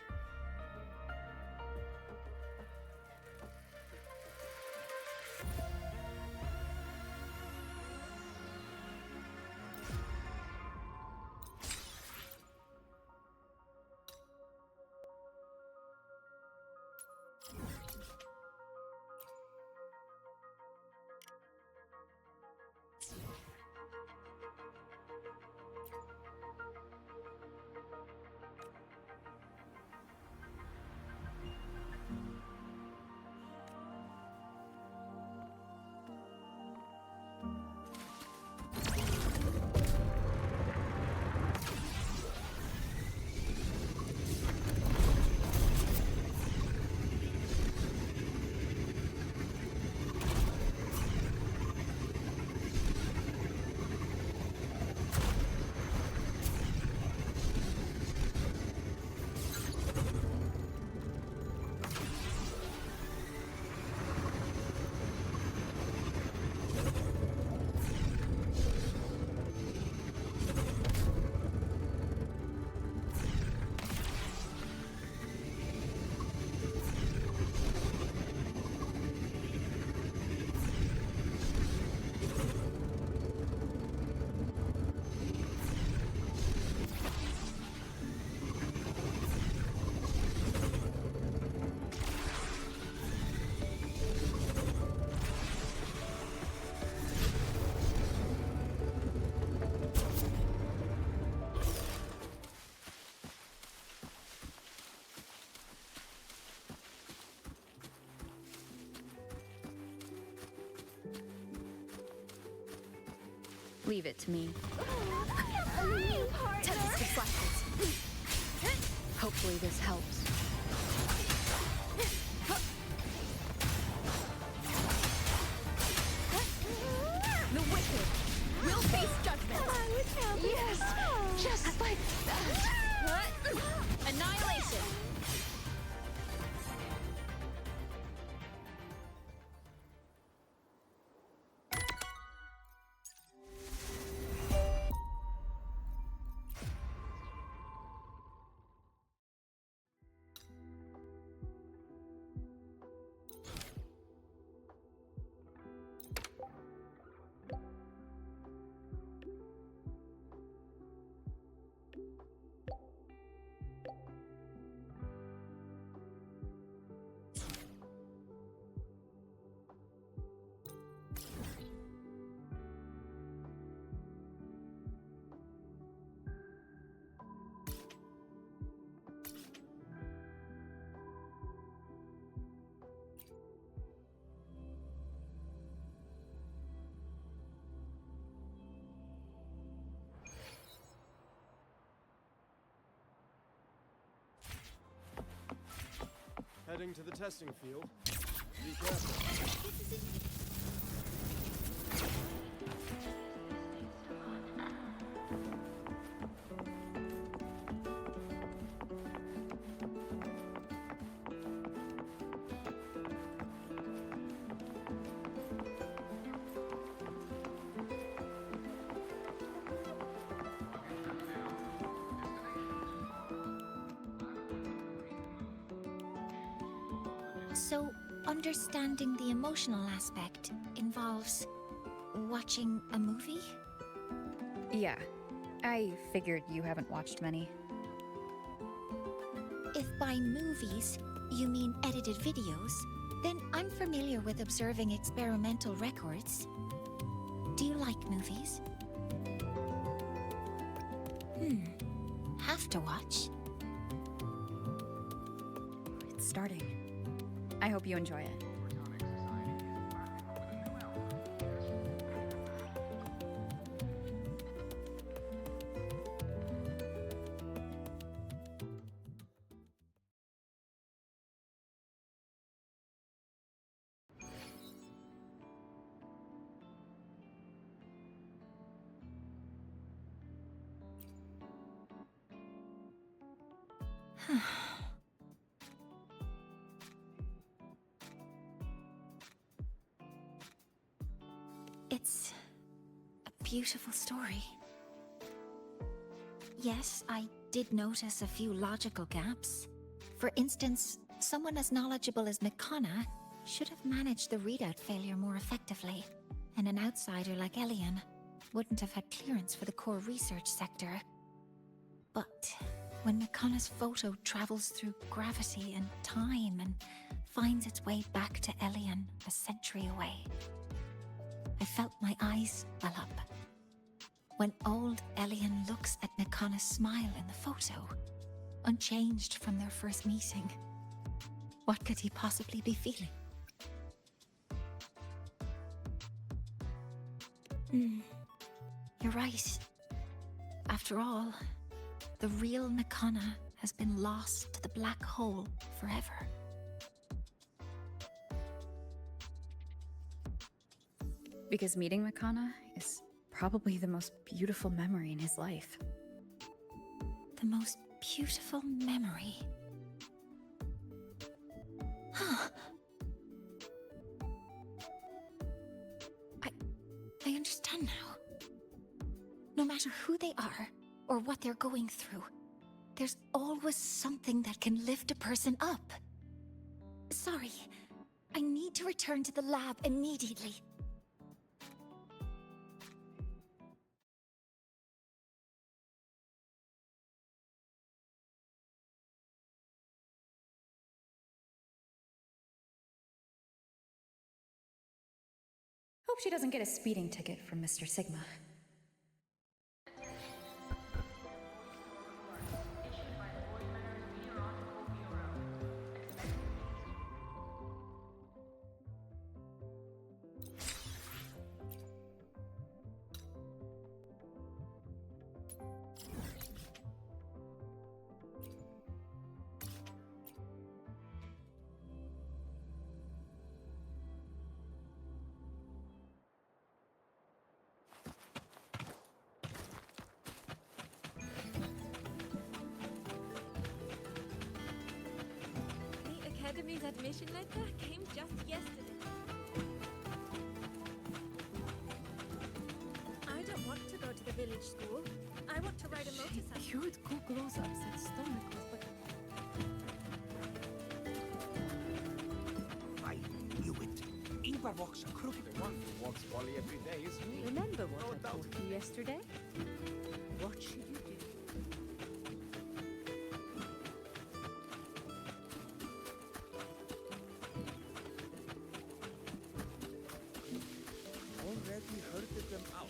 Leave it to me. Hopefully this helps. The wicked will face judgment. Yes! Just like that! Annihilation. Heading to the testing field. Be careful. So, understanding the emotional aspect involves watching a movie? Yeah, I figured you haven't watched many. If by movies you mean edited videos, then I'm familiar with observing experimental records. Do you like movies? Have to watch. It's starting. I hope you enjoy it. It's a beautiful story. Yes, I did notice a few logical gaps. For instance, someone as knowledgeable as Mechana should have managed the readout failure more effectively, and an outsider like Elian wouldn't have had clearance for the core research sector. But when Mechana's photo travels through gravity and time and finds its way back to Elian a century away, I felt my eyes well up. When old Elian looks at Mechana's smile in the photo, unchanged from their first meeting, what could he possibly be feeling? You're right. After all, the real Mechana has been lost to the black hole forever. Because meeting Mechana is probably the most beautiful memory in his life. The most beautiful memory. Huh. I understand now. No matter who they are, or what they're going through, there's always something that can lift a person up. Sorry, I need to return to the lab immediately. Hope she doesn't get a speeding ticket from Mr. Sigma. Academy's admission letter came just yesterday. I don't want to go to the village school. I want to ride a motorcycle. Cured Kukulo's upset stomach was but I knew it. Ingvar walks a crooked one. Walks Wally every day, isn't he? remember what No I doubt. told you yesterday? What should you do? Already herded them out.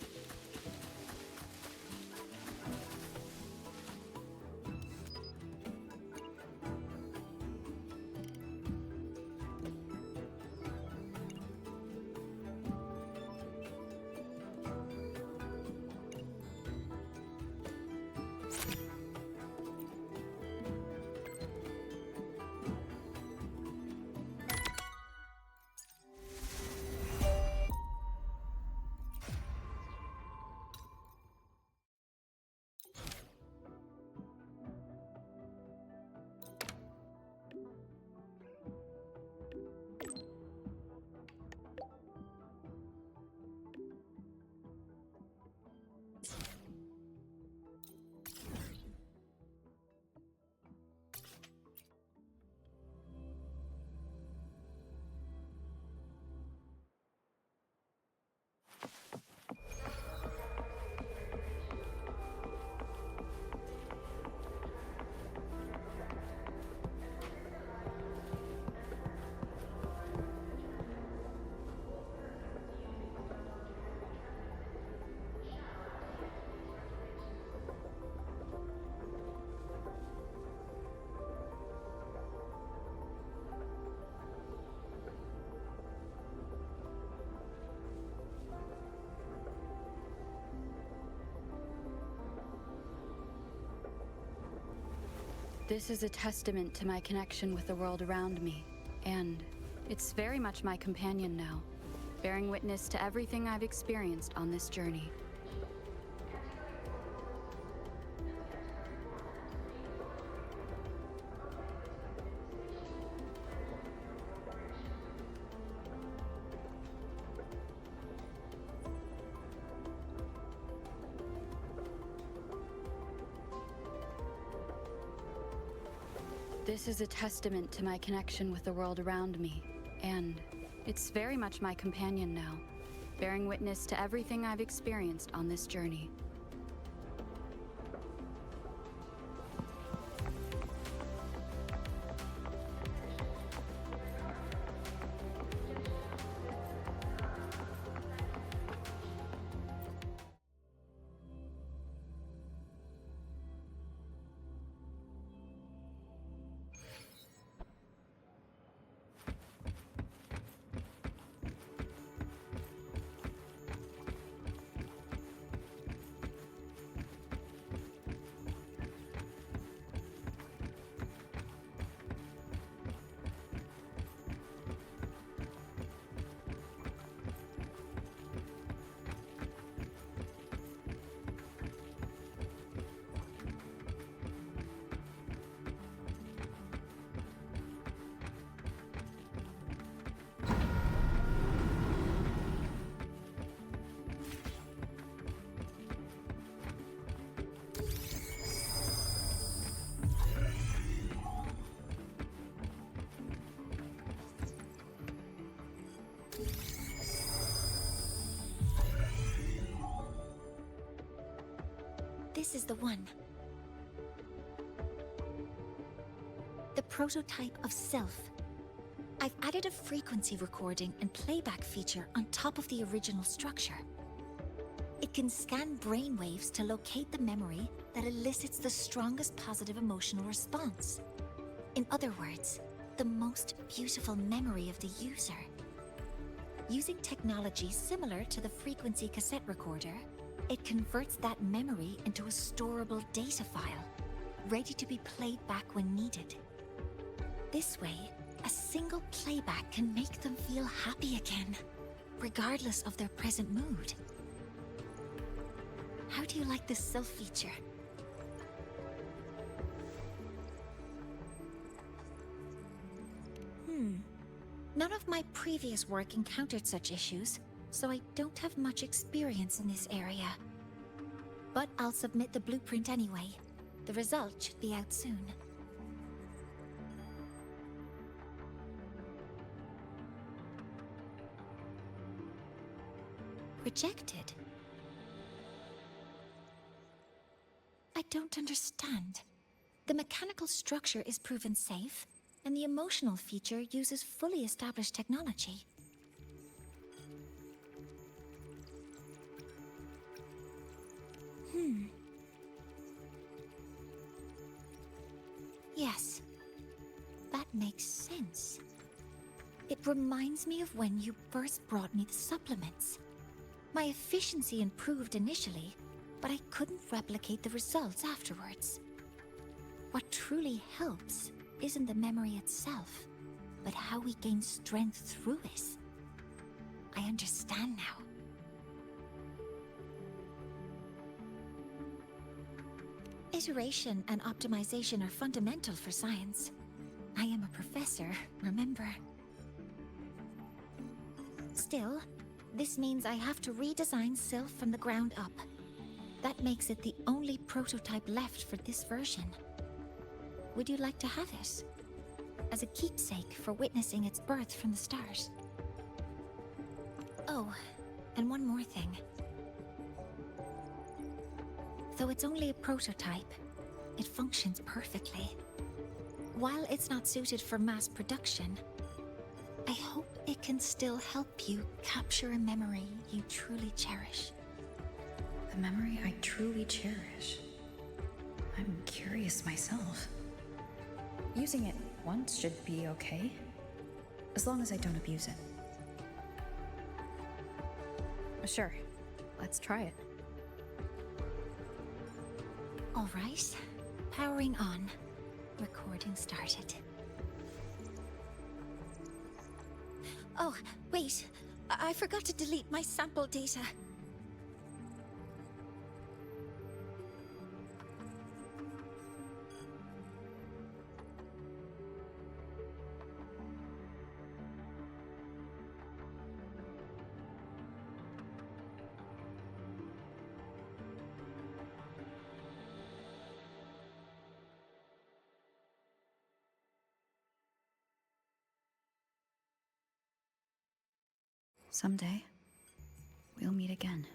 This is a testament to my connection with the world around me, and it's very much my companion now, bearing witness to everything I've experienced on this journey. This is a testament to my connection with the world around me, and it's very much my companion now, bearing witness to everything I've experienced on this journey. This is the one. The prototype of Sylph. I've added a frequency recording and playback feature on top of the original structure. It can scan brainwaves to locate the memory that elicits the strongest positive emotional response. In other words, the most beautiful memory of the user. Using technology similar to the frequency cassette recorder, it converts that memory into a storable data file, ready to be played back when needed. This way, a single playback can make them feel happy again, regardless of their present mood. How do you like this Sylph feature? None of my previous work encountered such issues, so I don't have much experience in this area. But I'll submit the blueprint anyway. The result should be out soon. Rejected? I don't understand. The mechanical structure is proven safe, and the emotional feature uses fully established technology. Yes, that makes sense. It reminds me of when you first brought me the supplements. My efficiency improved initially, but I couldn't replicate the results afterwards. What truly helps isn't the memory itself, but how we gain strength through it. I understand now. Iteration and optimization are fundamental for science. I am a professor, remember? Still, this means I have to redesign Sylph from the ground up. That makes it the only prototype left for this version. Would you like to have it? As a keepsake for witnessing its birth from the start. Oh, and one more thing. Though it's only a prototype, it functions perfectly. While it's not suited for mass production, I hope it can still help you capture a memory you truly cherish. The memory I truly cherish. I'm curious myself. Using it once should be okay, as long as I don't abuse it. Sure, let's try it. All right, powering on. Recording started. Oh, wait. I forgot to delete my sample data. Someday, we'll meet again.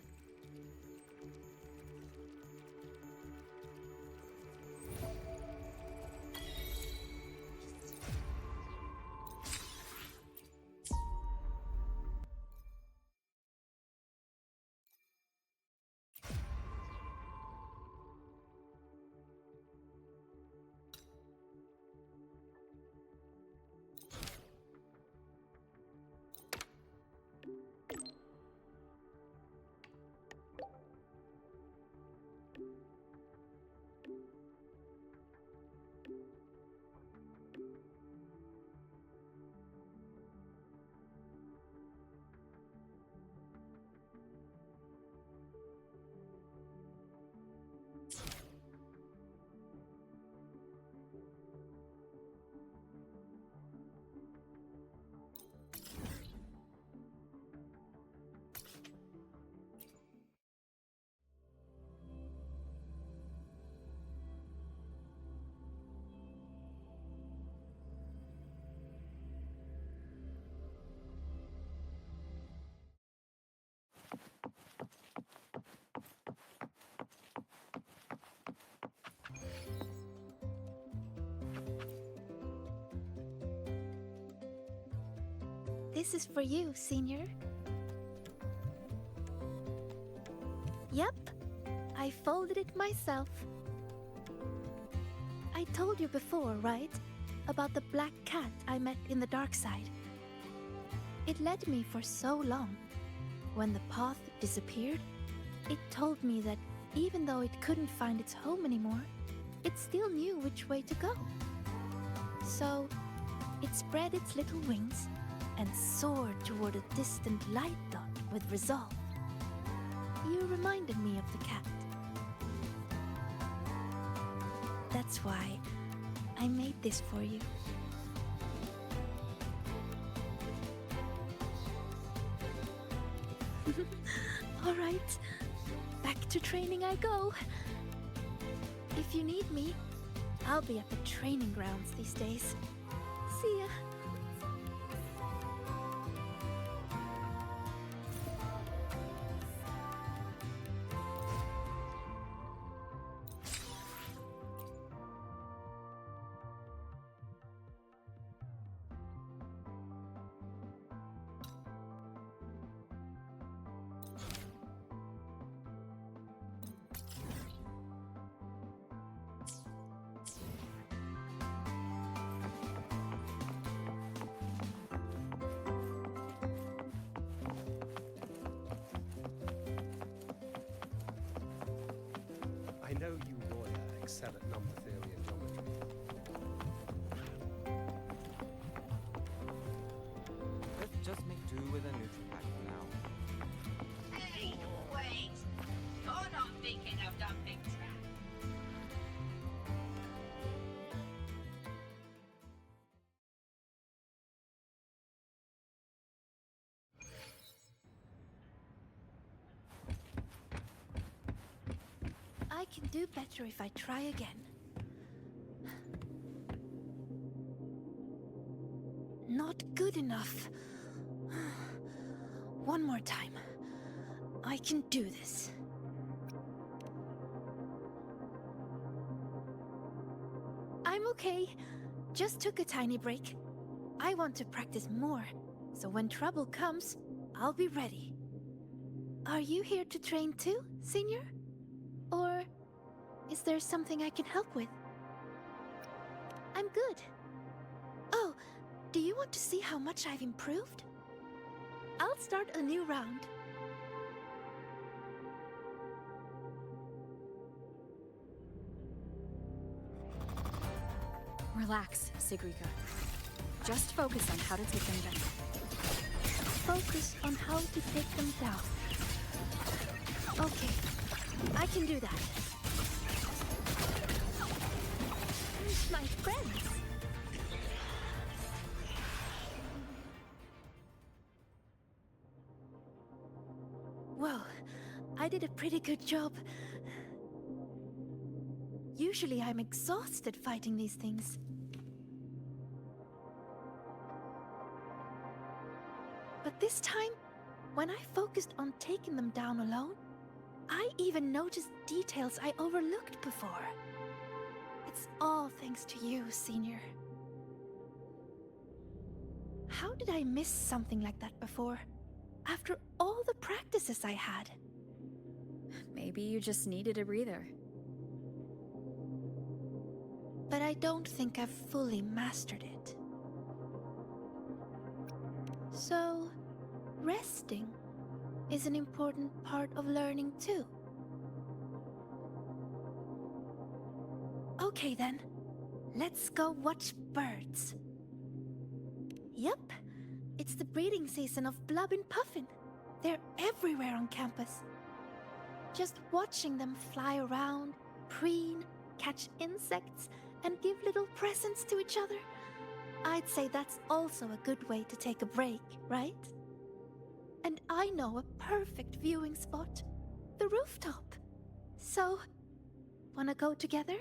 This is for you, Senior. Yep, I folded it myself. I told you before, right? About the black cat I met in the dark side. It led me for so long. When the path disappeared, it told me that even though it couldn't find its home anymore, it still knew which way to go. So, it spread its little wings and soared toward a distant light dot with resolve. You reminded me of the cat. That's why I made this for you. All right, back to training I go. If you need me, I'll be at the training grounds these days. See ya. I know you lawyer excel at number theory and geometry. Let's just make do with a neutral pack for now. Hey, wait! You're not thinking of dumping trash. I can do better if I try again. Not good enough. One more time. I can do this. I'm okay. Just took a tiny break. I want to practice more, so when trouble comes, I'll be ready. Are you here to train too, Senior? Or is there something I can help with? I'm good. Oh, do you want to see how much I've improved? I'll start a new round. Relax, Sigrika. Just focus on how to take them down. Focus on how to take them down. Okay, I can do that. My friends. Well, I did a pretty good job. Usually I'm exhausted fighting these things. But this time, when I focused on taking them down alone, I even noticed details I overlooked before. It's all thanks to you, Senior. How did I miss something like that before? After all the practices I had. Maybe you just needed a breather. But I don't think I've fully mastered it. So, resting is an important part of learning too. Okay then, let's go watch birds. Yup, it's the breeding season of Blub and Puffin. They're everywhere on campus. Just watching them fly around, preen, catch insects, and give little presents to each other. I'd say that's also a good way to take a break, right? And I know a perfect viewing spot, the rooftop. So, wanna go together?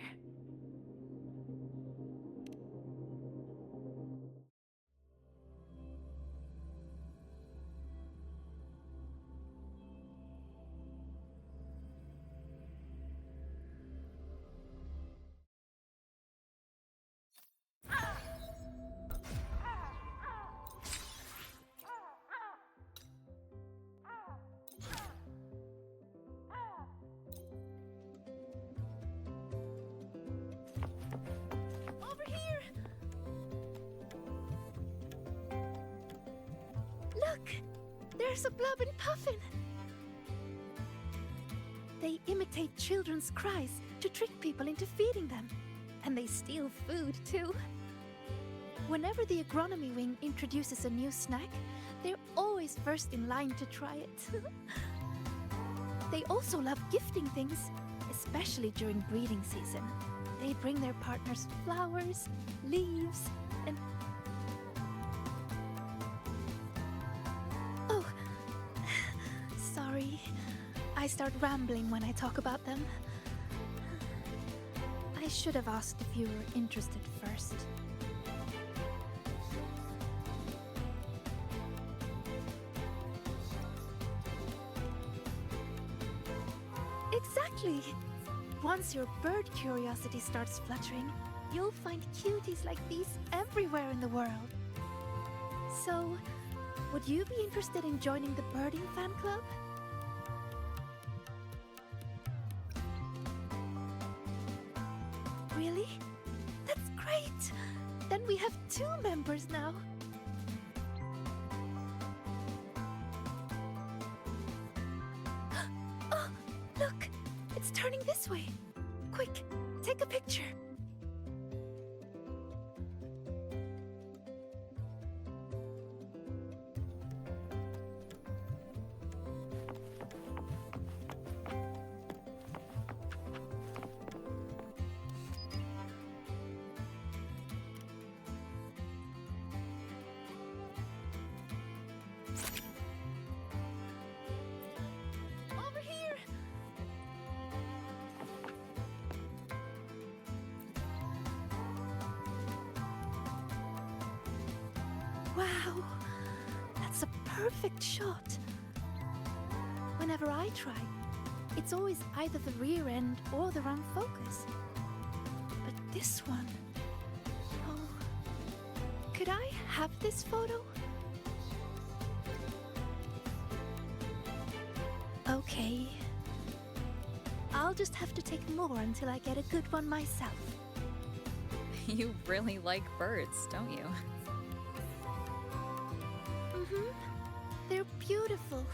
Look! There's a Blub and Puffin! They imitate children's cries to trick people into feeding them. And they steal food, too. Whenever the agronomy wing introduces a new snack, they're always first in line to try it. They also love gifting things, especially during breeding season. They bring their partners flowers, leaves, and... I start rambling when I talk about them. I should have asked if you were interested first. Exactly! Once your bird curiosity starts fluttering, you'll find cuties like these everywhere in the world. So, would you be interested in joining the birding fan club? Really? That's great! Then we have 2 members now. Oh, look! It's turning this way. Quick, take a picture. Over here! Wow, that's a perfect shot. Whenever I try, it's always either the rear end or the wrong focus. But this one... Oh, could I have this photo? Okay. I'll just have to take more until I get a good one myself. You really like birds, don't you? They're beautiful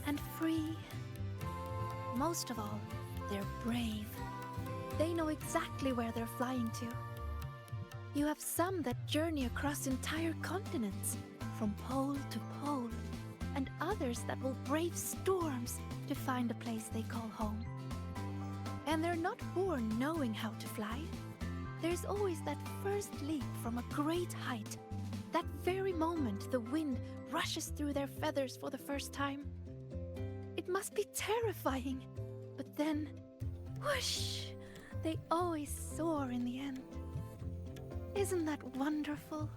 and free. Most of all, they're brave. They know exactly where they're flying to. You have some that journey across entire continents, from pole to pole, and others that will brave storms to find a place they call home. And they're not born knowing how to fly. There's always that first leap from a great height. That very moment the wind rushes through their feathers for the first time. It must be terrifying, but then, whoosh, they always soar in the end. Isn't that wonderful?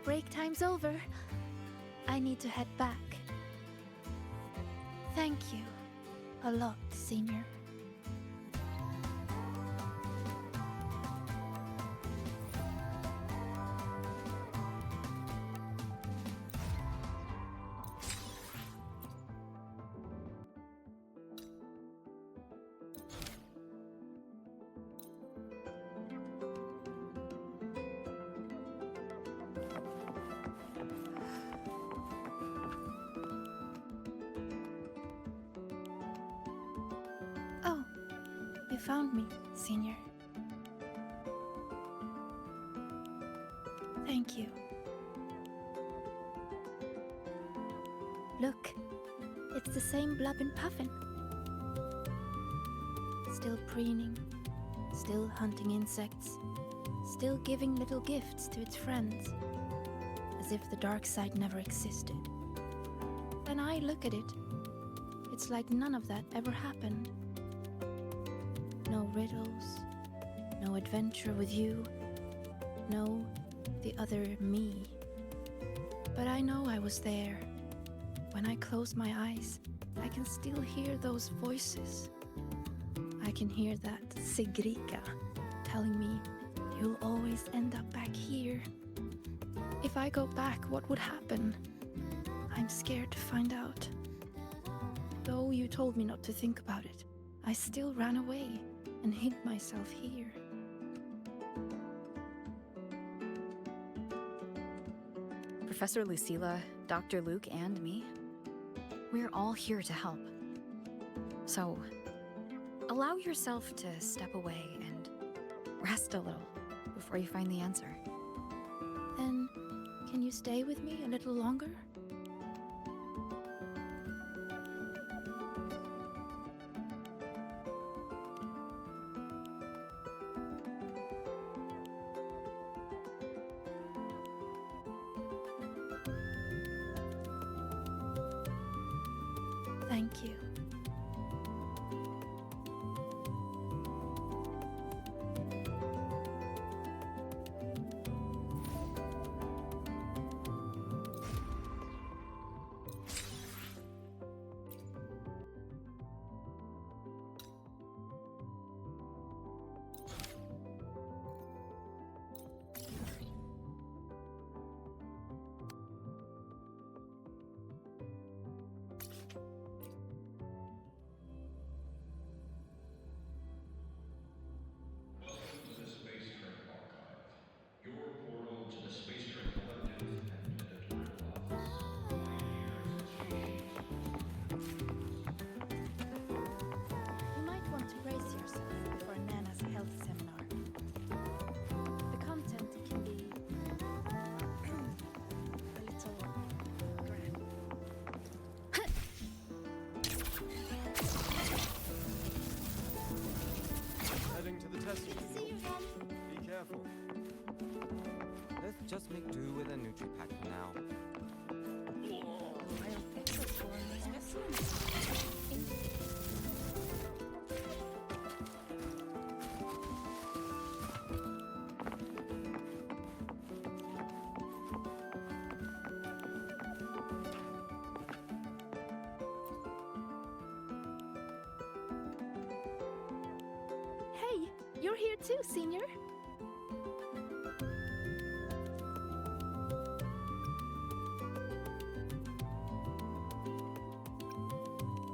Break time's over. I need to head back. Thank you a lot, Senior. Oh, you found me, Senior. Thank you. Look, it's the same Blub and Puffin. Still preening, still hunting insects, still giving little gifts to its friends, as if the dark side never existed. When I look at it, it's like none of that ever happened. No riddles, no adventure with you, no the other me. But I know I was there. When I close my eyes, I can still hear those voices. I can hear that Sigrika telling me, you'll always end up back here. If I go back, what would happen? I'm scared to find out. Though you told me not to think about it, I still ran away and hid myself here. Professor Lucilla, Dr. Luuk, and me, we're all here to help. So, allow yourself to step away and rest a little before you find the answer. Then, can you stay with me a little longer? Thank you. The Space Trek Archive, your portal to the Space Trek Collective and editorial office. You might want to brace yourself before Nana's health seminar. The content can be a little grand. Heading to the testing field. Be careful. Let's just make do with a Nutripack for now. Hey, you're here too, Senior.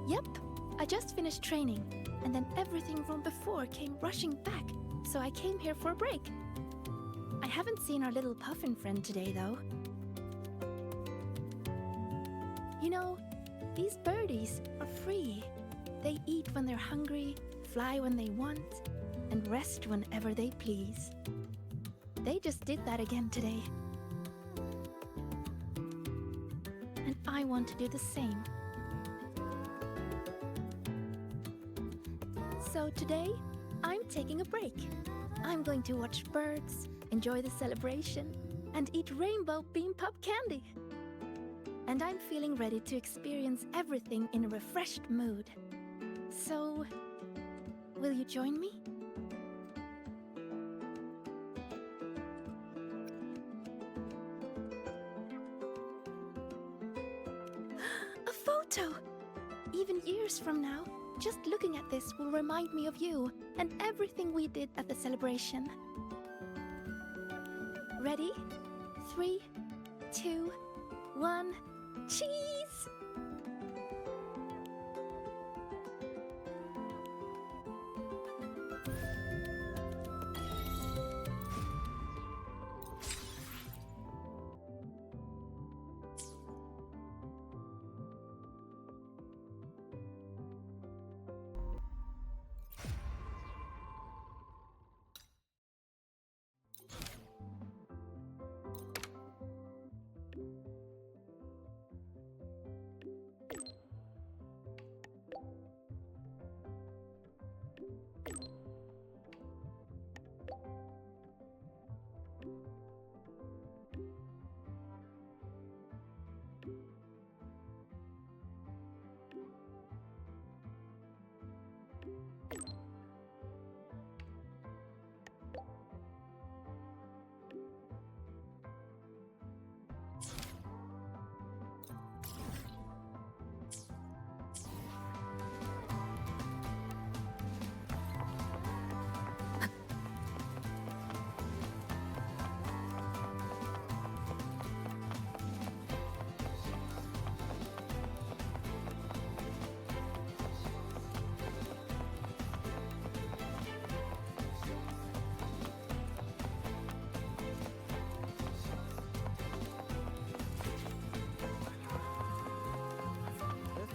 Yep, I just finished training, and then everything from before came rushing back, so I came here for a break. I haven't seen our little puffin friend today, though. You know, these birdies are free. They eat when they're hungry, fly when they want, and rest whenever they please. They just did that again today. And I want to do the same. So today, I'm taking a break. I'm going to watch birds, enjoy the celebration, and eat rainbow bean pop candy. And I'm feeling ready to experience everything in a refreshed mood. So, will you join me? A photo! Even years from now, just looking at this will remind me of you and everything we did at the celebration. Ready? 3, 2, 1, cheese!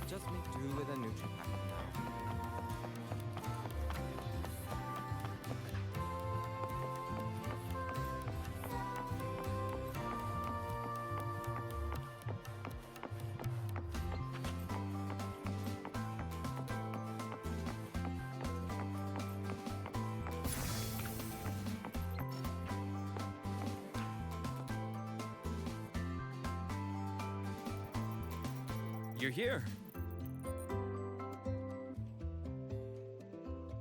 Just make do with a Nutripack for now. You're here.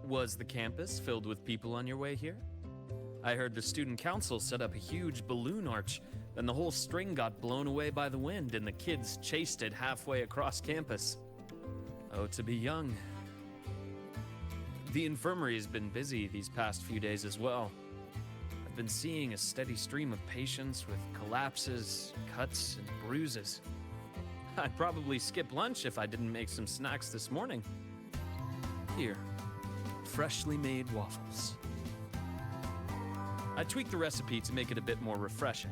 Was the campus filled with people on your way here? I heard the student council set up a huge balloon arch, then the whole string got blown away by the wind and the kids chased it halfway across campus. Oh, to be young. The infirmary has been busy these past few days as well. I've been seeing a steady stream of patients with collapses, cuts, and bruises. I'd probably skip lunch if I didn't make some snacks this morning. Here, freshly made waffles. I tweaked the recipe to make it a bit more refreshing.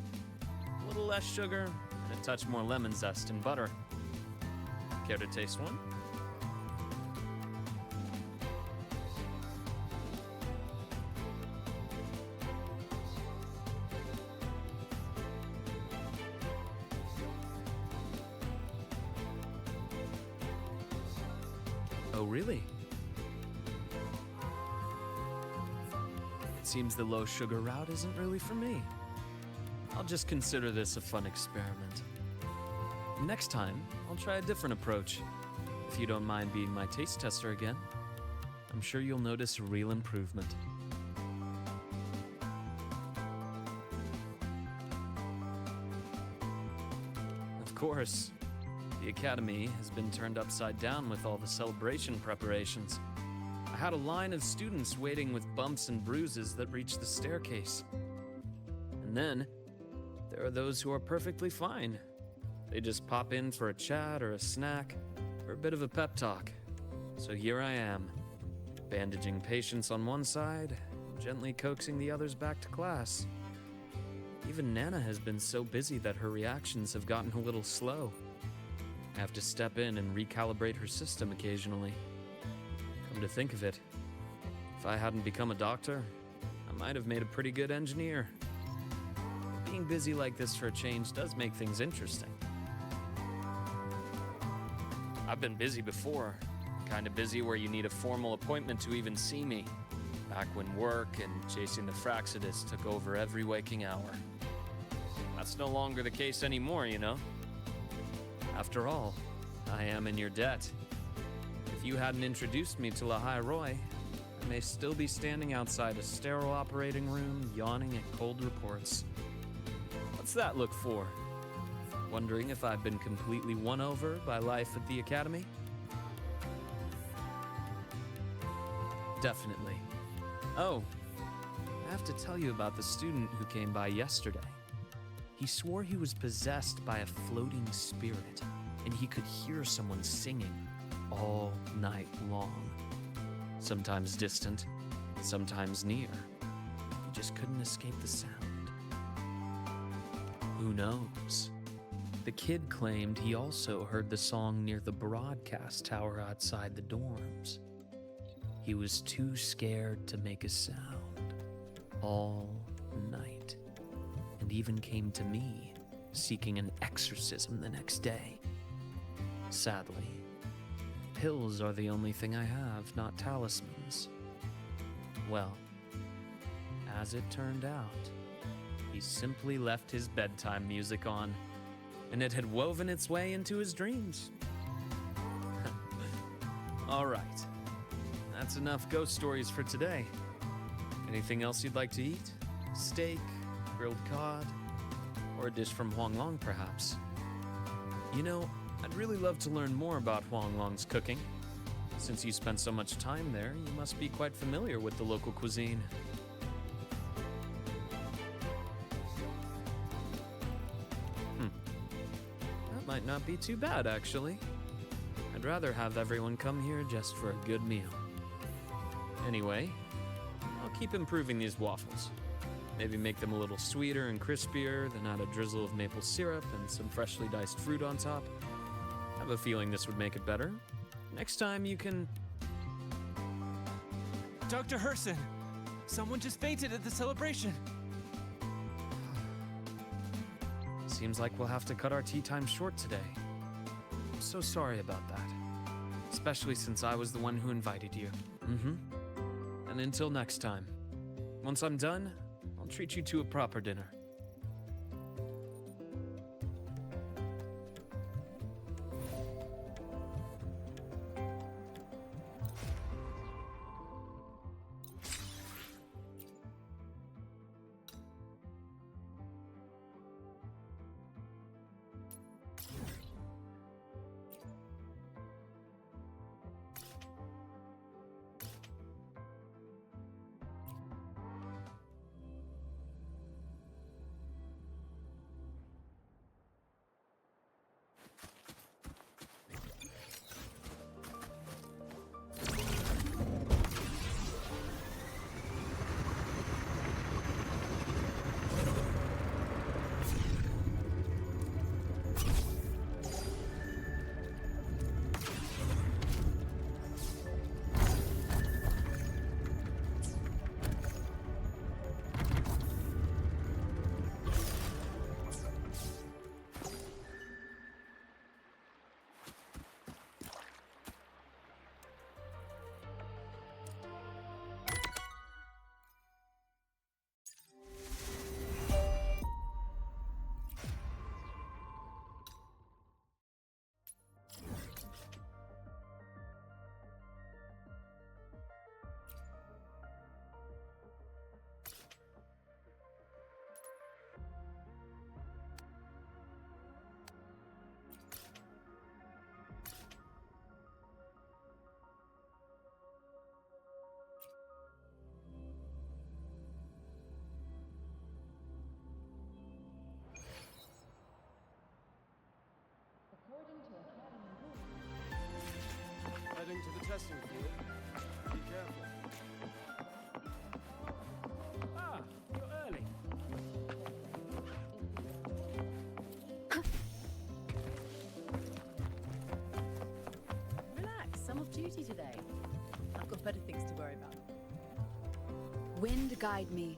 A little less sugar and a touch more lemon zest and butter. Care to taste one? Oh, really? It seems the low sugar route isn't really for me. I'll just consider this a fun experiment. Next time, I'll try a different approach. If you don't mind being my taste tester again, I'm sure you'll notice a real improvement. Of course. The academy has been turned upside down with all the celebration preparations. I had a line of students waiting with bumps and bruises that reached the staircase. And then, there are those who are perfectly fine. They just pop in for a chat or a snack, or a bit of a pep talk. So here I am, bandaging patients on one side, gently coaxing the others back to class. Even Nana has been so busy that her reactions have gotten a little slow. I have to step in and recalibrate her system occasionally. Come to think of it, if I hadn't become a doctor, I might have made a pretty good engineer. Being busy like this for a change does make things interesting. I've been busy before, kind of busy where you need a formal appointment to even see me, back when work and chasing the Fraxidus took over every waking hour. That's no longer the case anymore, you know? After all, I am in your debt. If you hadn't introduced me to Lahai-Roi, I may still be standing outside a sterile operating room, yawning at cold reports. What's that look for? Wondering if I've been completely won over by life at the academy? Definitely. Oh, I have to tell you about the student who came by yesterday. He swore he was possessed by a floating spirit, and he could hear someone singing all night long. Sometimes distant, sometimes near. He just couldn't escape the sound. Who knows? The kid claimed he also heard the song near the broadcast tower outside the dorms. He was too scared to make a sound all night, and even came to me, seeking an exorcism the next day. Sadly, pills are the only thing I have, not talismans. Well, as it turned out, he simply left his bedtime music on, and it had woven its way into his dreams. All right, that's enough ghost stories for today. Anything else you'd like to eat? Steak, grilled cod, or a dish from Huanglong, perhaps? You know, I'd really love to learn more about Huanglong's cooking. Since you spent so much time there, you must be quite familiar with the local cuisine. That might not be too bad, actually. I'd rather have everyone come here just for a good meal. Anyway, I'll keep improving these waffles. Maybe make them a little sweeter and crispier, then add a drizzle of maple syrup and some freshly diced fruit on top. I have a feeling this would make it better. Next time you can... Dr. Herssen! Someone just fainted at the celebration! Seems like we'll have to cut our tea time short today. I'm so sorry about that. Especially since I was the one who invited you. And until next time. Once I'm done, I'll treat you to a proper dinner. worry about it. Wind guide me.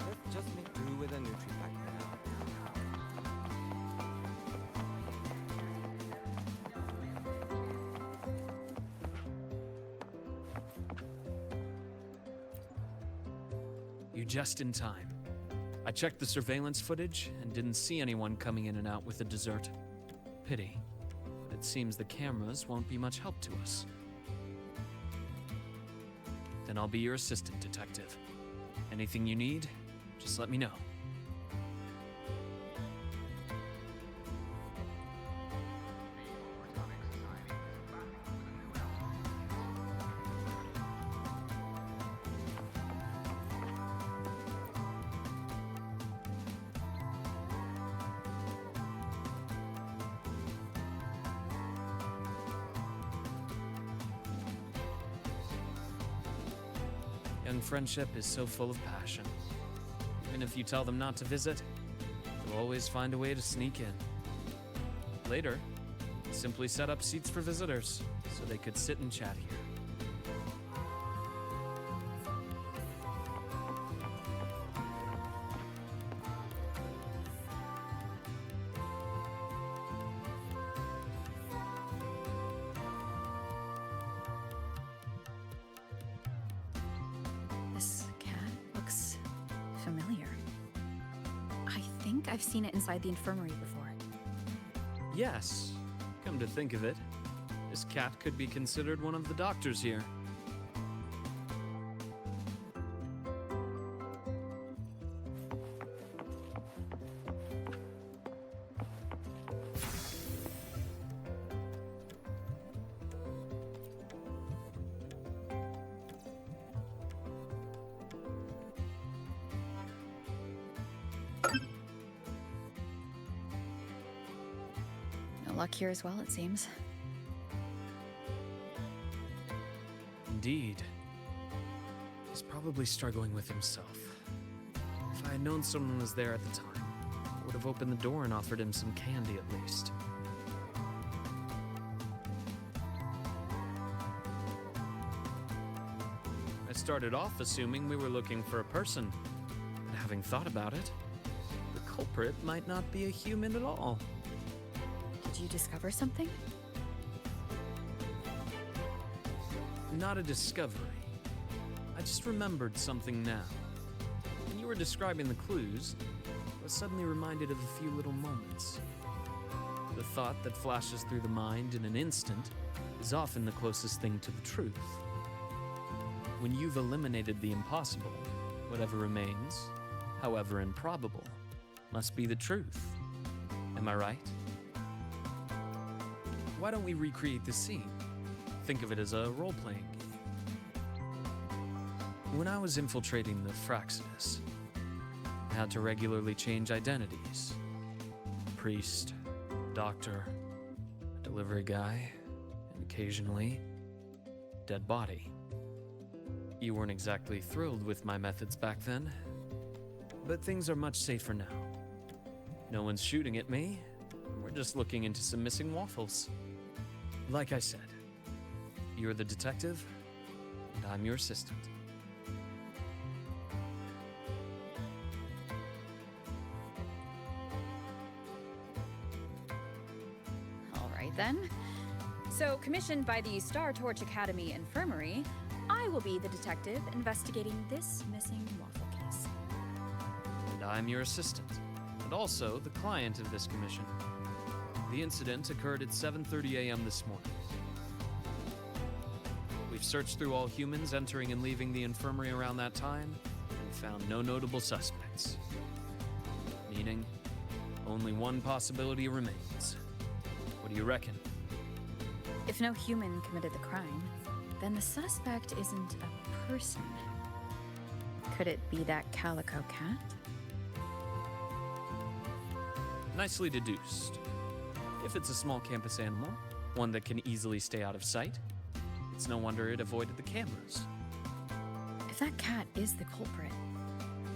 Let's just make do with a Nutripack for now. You just in time. I checked the surveillance footage and didn't see anyone coming in and out with the dessert. Pity. But it seems the cameras won't be much help to us. Then I'll be your assistant, detective. Anything you need, just let me know. Young friendship is so full of passion. Even if you tell them not to visit, they'll always find a way to sneak in. Later, simply set up seats for visitors so they could sit and chat here. This cat looks familiar. I think I've seen it inside the infirmary before. Yes, come to think of it, this cat could be considered one of the doctors here. No luck here as well, it seems. indeed. He's probably struggling with himself. If I had known someone was there at the time, I would have opened the door and offered him some candy at least. I started off assuming we were looking for a person, but having thought about it, the culprit might not be a human at all. Did you discover something? Not a discovery. I just remembered something now. When you were describing the clues, I was suddenly reminded of a few little moments. The thought that flashes through the mind in an instant is often the closest thing to the truth. When you've eliminated the impossible, whatever remains, however improbable, must be the truth. Am I right? Why don't we recreate the scene? Think of it as a role-playing game. When I was infiltrating the Fraxidus, I had to regularly change identities. Priest, doctor, delivery guy, and occasionally, dead body. You weren't exactly thrilled with my methods back then, but things are much safer now. No one's shooting at me, we're just looking into some missing waffles. Like I said, you're the detective, and I'm your assistant. All right then. So, commissioned by the Star Torch Academy Infirmary, I will be the detective investigating this missing waffle case. And I'm your assistant, and also the client of this commission. The incident occurred at 7:30 a.m. this morning. We've searched through all humans entering and leaving the infirmary around that time and found no notable suspects. Meaning, only one possibility remains. What do you reckon? If no human committed the crime, then the suspect isn't a person. Could it be that calico cat? Nicely deduced. If it's a small campus animal, one that can easily stay out of sight, it's no wonder it avoided the cameras. If that cat is the culprit,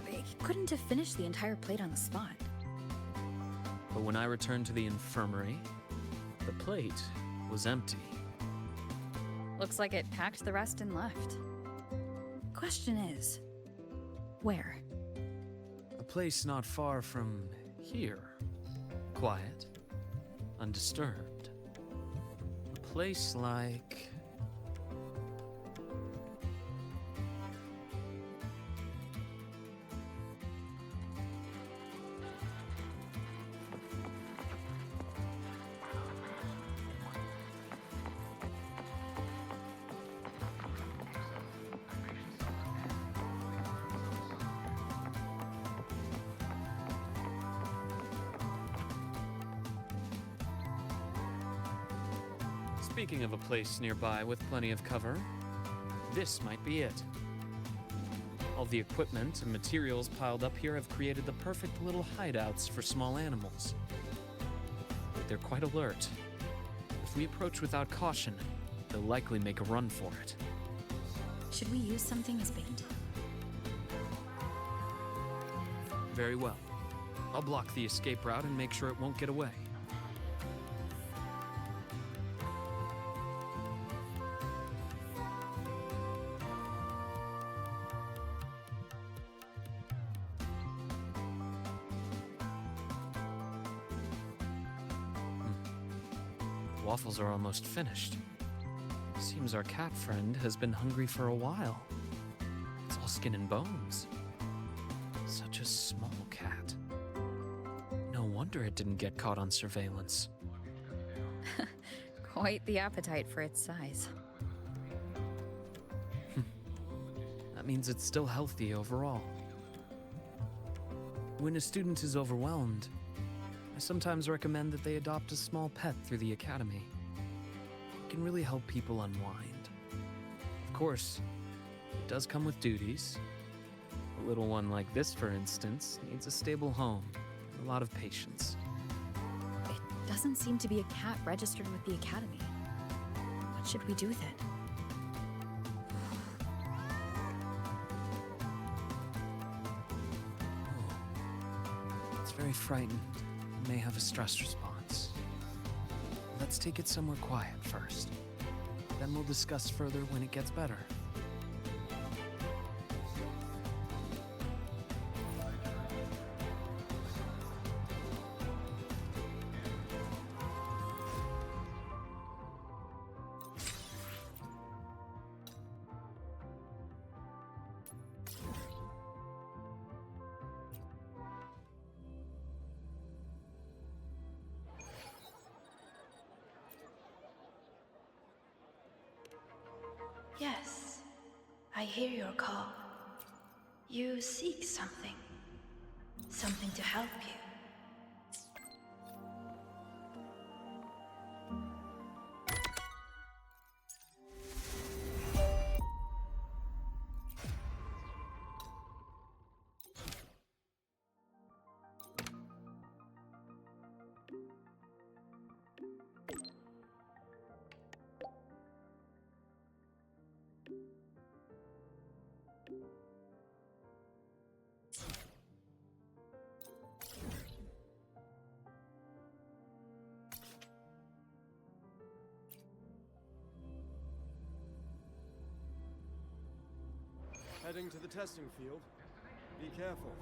he couldn't have finished the entire plate on the spot. But when I returned to the infirmary, the plate was empty. Looks like it packed the rest and left. Question is, where? A place not far from here. Quiet, undisturbed. A place like... Speaking of a place nearby with plenty of cover, this might be it. All the equipment and materials piled up here have created the perfect little hideouts for small animals. But they're quite alert. If we approach without caution, they'll likely make a run for it. Should we use something as bait? Very well. I'll block the escape route and make sure it won't get away. Waffles are almost finished. Seems our cat friend has been hungry for a while. It's all skin and bones. Such a small cat. No wonder it didn't get caught on surveillance. Quite the appetite for its size. That means it's still healthy overall. When a student is overwhelmed, I sometimes recommend that they adopt a small pet through the academy. It can really help people unwind. Of course, it does come with duties. A little one like this, for instance, needs a stable home and a lot of patience. It doesn't seem to be a cat registered with the academy. What should we do with it? very frightened. You may have a stress response. Let's take it somewhere quiet first. Then we'll discuss further when it gets better. Yes, I hear your call. You seek something. Something to help you. Heading to the testing field. Be careful.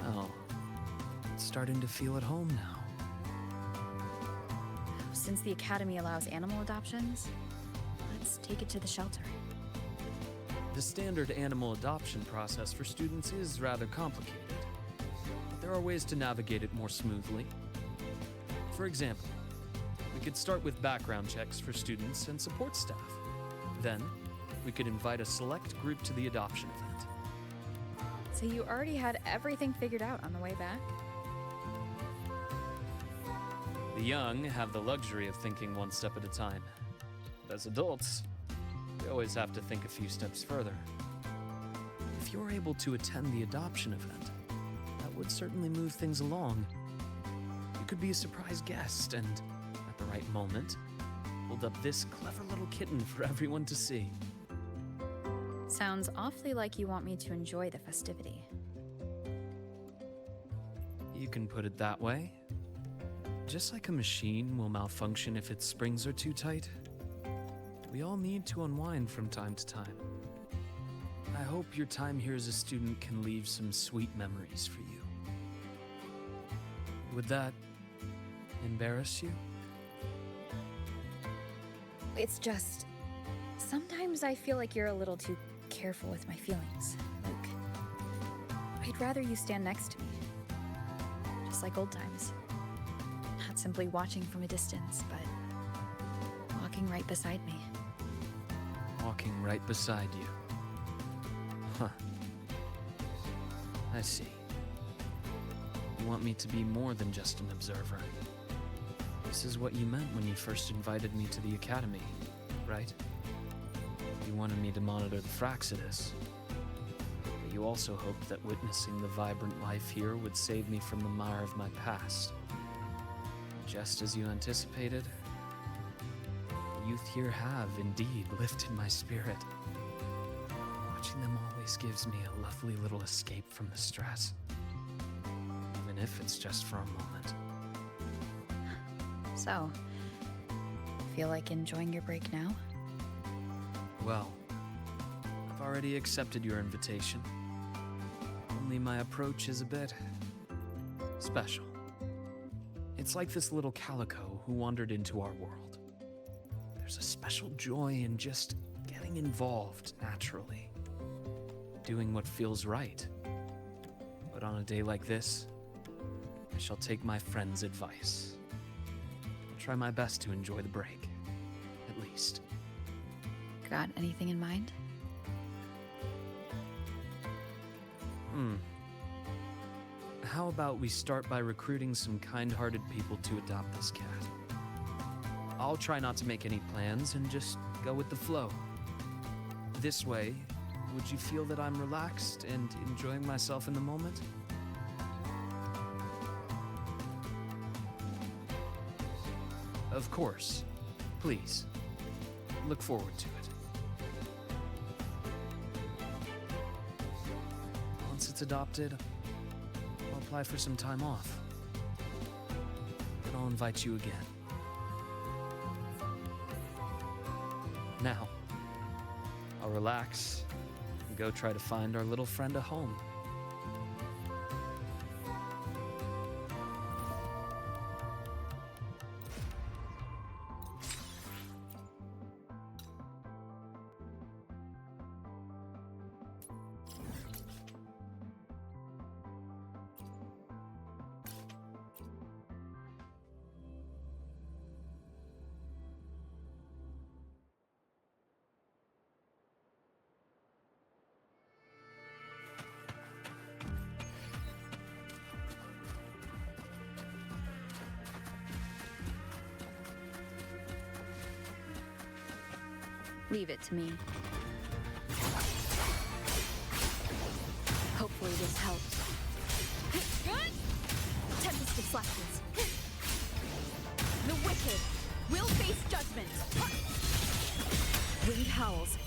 Well, it's starting to feel at home now. Since the Academy allows animal adoptions, let's take it to the shelter. The standard animal adoption process for students is rather complicated, but there are ways to navigate it more smoothly. For example, we could start with background checks for students and support staff. Then, we could invite a select group to the adoption event. So you already had everything figured out on the way back? The young have the luxury of thinking one step at a time. But as adults, we always have to think a few steps further. If you're able to attend the adoption event, that would certainly move things along. You could be a surprise guest and, at the right moment, hold up this clever little kitten for everyone to see. Sounds awfully like you want me to enjoy the festivity. You can put it that way. Just like a machine will malfunction if its springs are too tight, we all need to unwind from time to time. I hope your time here as a student can leave some sweet memories for you. Would that embarrass you? It's just, sometimes I feel like you're a little too careful with my feelings. Like, I'd rather you stand next to me. Just like old times. Not simply watching from a distance, but walking right beside me. Walking right beside you. Huh. I see. You want me to be more than just an observer. This is what you meant when you first invited me to the Academy, right? You wanted me to monitor the Fraxidus. But you also hoped that witnessing the vibrant life here would save me from the mire of my past. Just as you anticipated, the youth here have indeed lifted my spirit. Watching them always gives me a lovely little escape from the stress. Even if it's just for a moment. So, feel like enjoying your break now? Well, I've already accepted your invitation. Only my approach is a bit special. It's like this little calico who wandered into our world. There's a special joy in just getting involved naturally, doing what feels right. But on a day like this, I shall take my friend's advice. I'll try my best to enjoy the break, at least. Got anything in mind? How about we start by recruiting some kind-hearted people to adopt this cat? I'll try not to make any plans and just go with the flow. This way, would you feel that I'm relaxed and enjoying myself in the moment? Of course. Please. Look forward to it. Once it's adopted, I'll apply for some time off. Then I'll invite you again. Now, I'll relax and go try to find our little friend a home. Leave it to me. Hopefully this helps. Tempest of Slashes. The wicked will face judgment. Wind howls,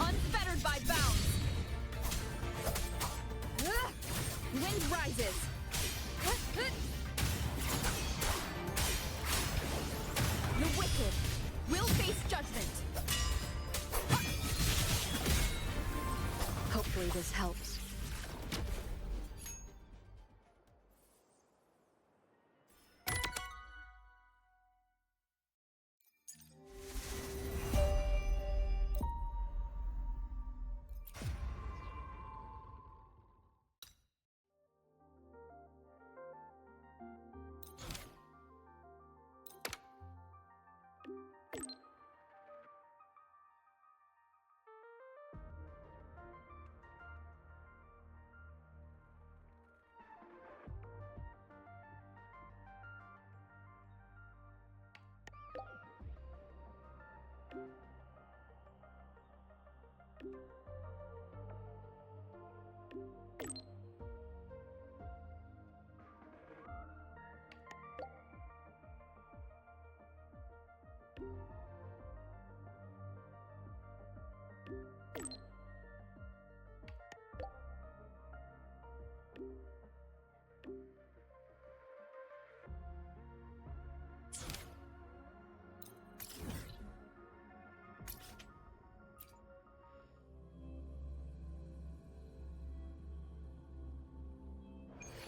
unfettered by bounds. Wind rises. The wicked will face judgment. Hopefully this helps.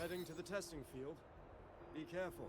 Heading to the testing field. Be careful.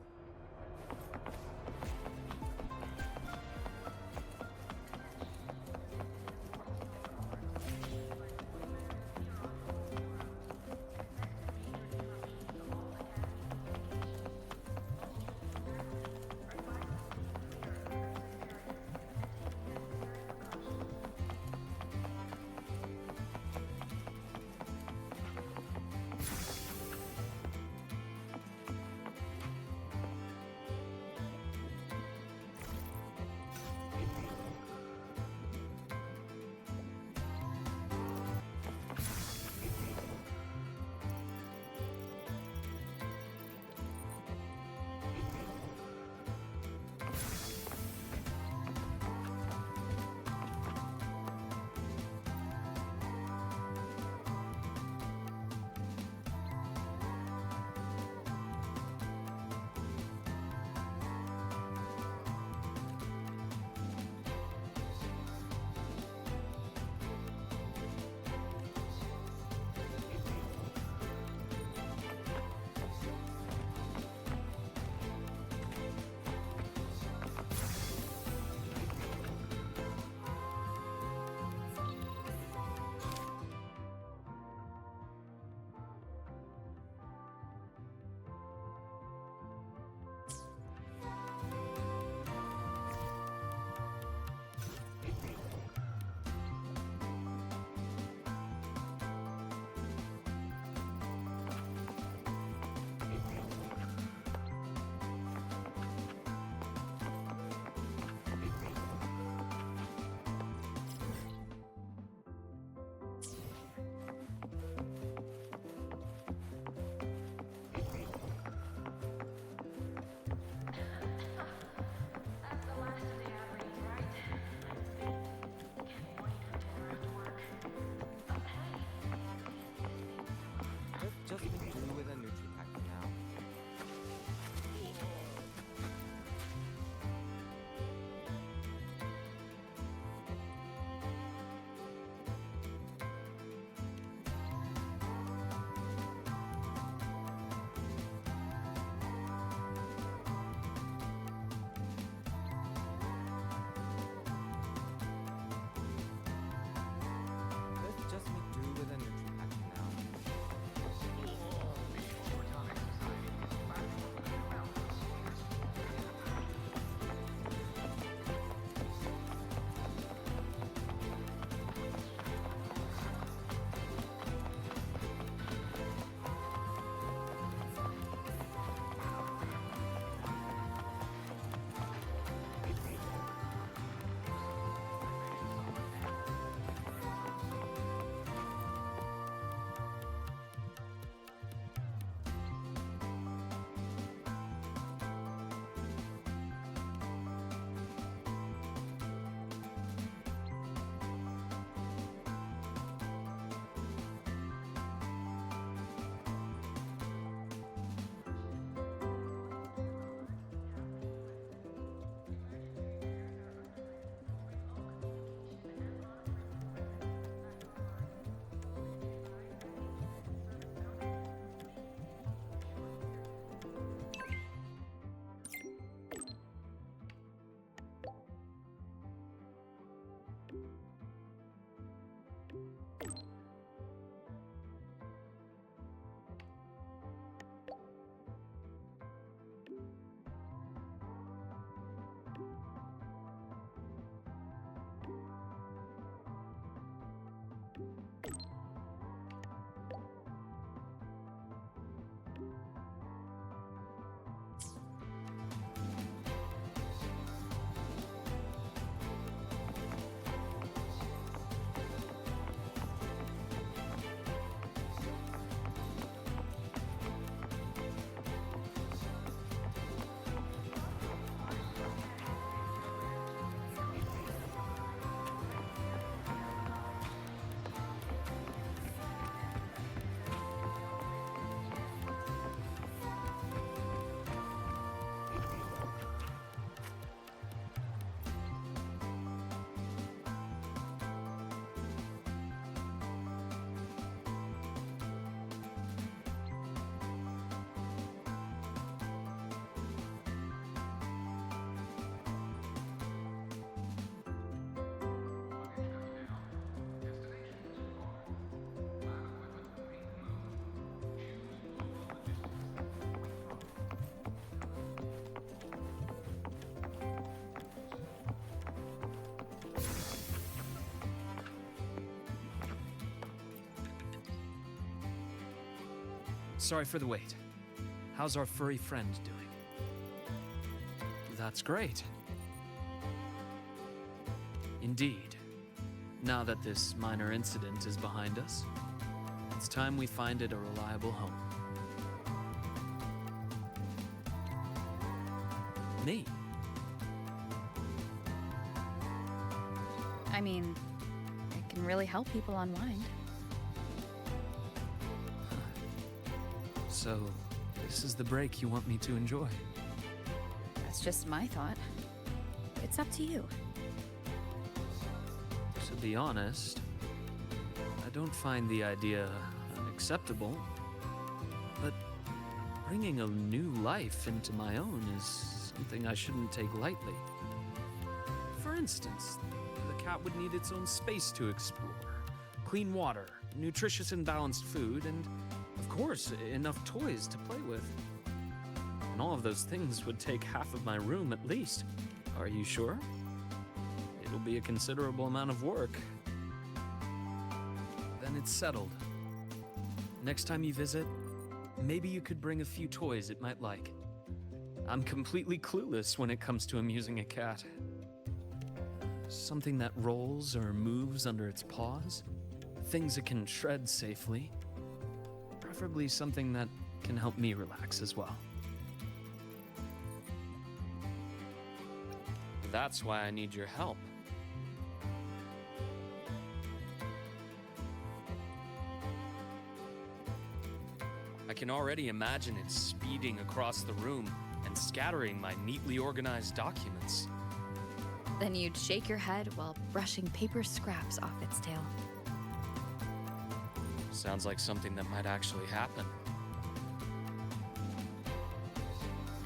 Sorry for the wait. How's our furry friend doing? That's great. Indeed. Now that this minor incident is behind us, it's time we find it a reliable home. Me? I mean, it can really help people unwind. So, this is the break you want me to enjoy? That's just my thought. It's up to you. To be honest, I don't find the idea unacceptable, but bringing a new life into my own is something I shouldn't take lightly. For instance, the cat would need its own space to explore, clean water, nutritious and balanced food, and, of course, enough toys to play with. And all of those things would take half of my room at least. Are you sure? It'll be a considerable amount of work. Then it's settled. Next time you visit, maybe you could bring a few toys it might like. I'm completely clueless when it comes to amusing a cat. Something that rolls or moves under its paws. Things it can shred safely. Preferably something that can help me relax as well. That's why I need your help. I can already imagine it speeding across the room and scattering my neatly organized documents. Then you'd shake your head while brushing paper scraps off its tail. Sounds like something that might actually happen.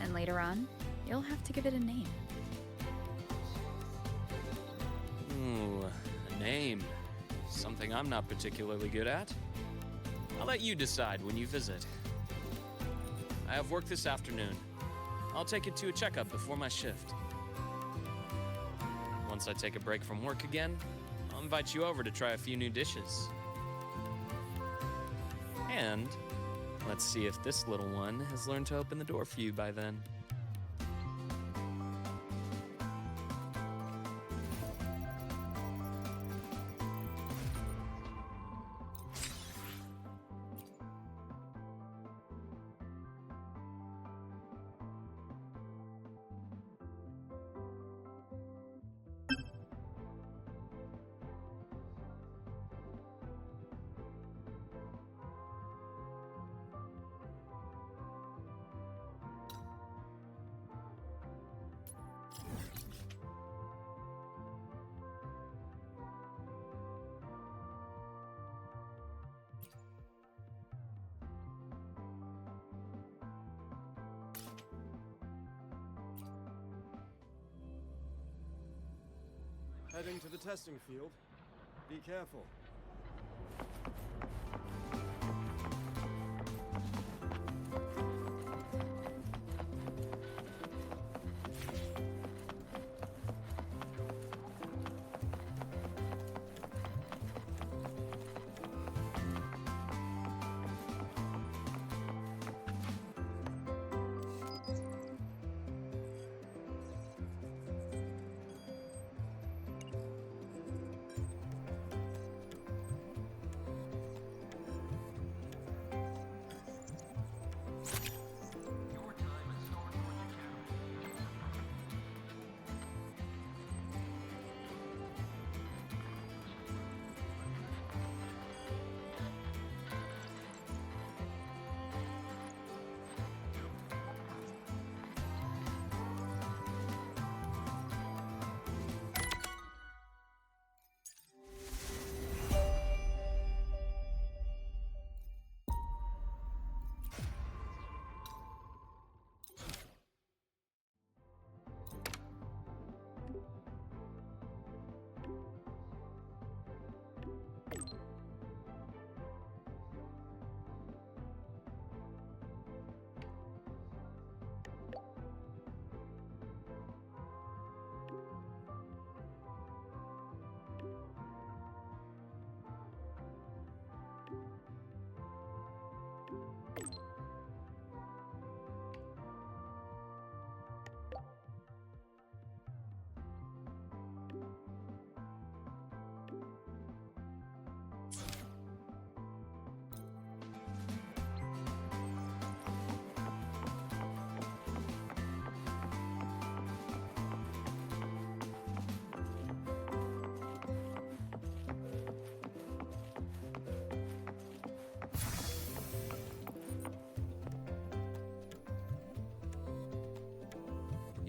And later on, you'll have to give it a name. Ooh, a name. Something I'm not particularly good at. I'll let you decide when you visit. I have work this afternoon. I'll take it to a checkup before my shift. Once I take a break from work again, I'll invite you over to try a few new dishes. And let's see if this little one has learned to open the door for you by then. Heading to the testing field. Be careful.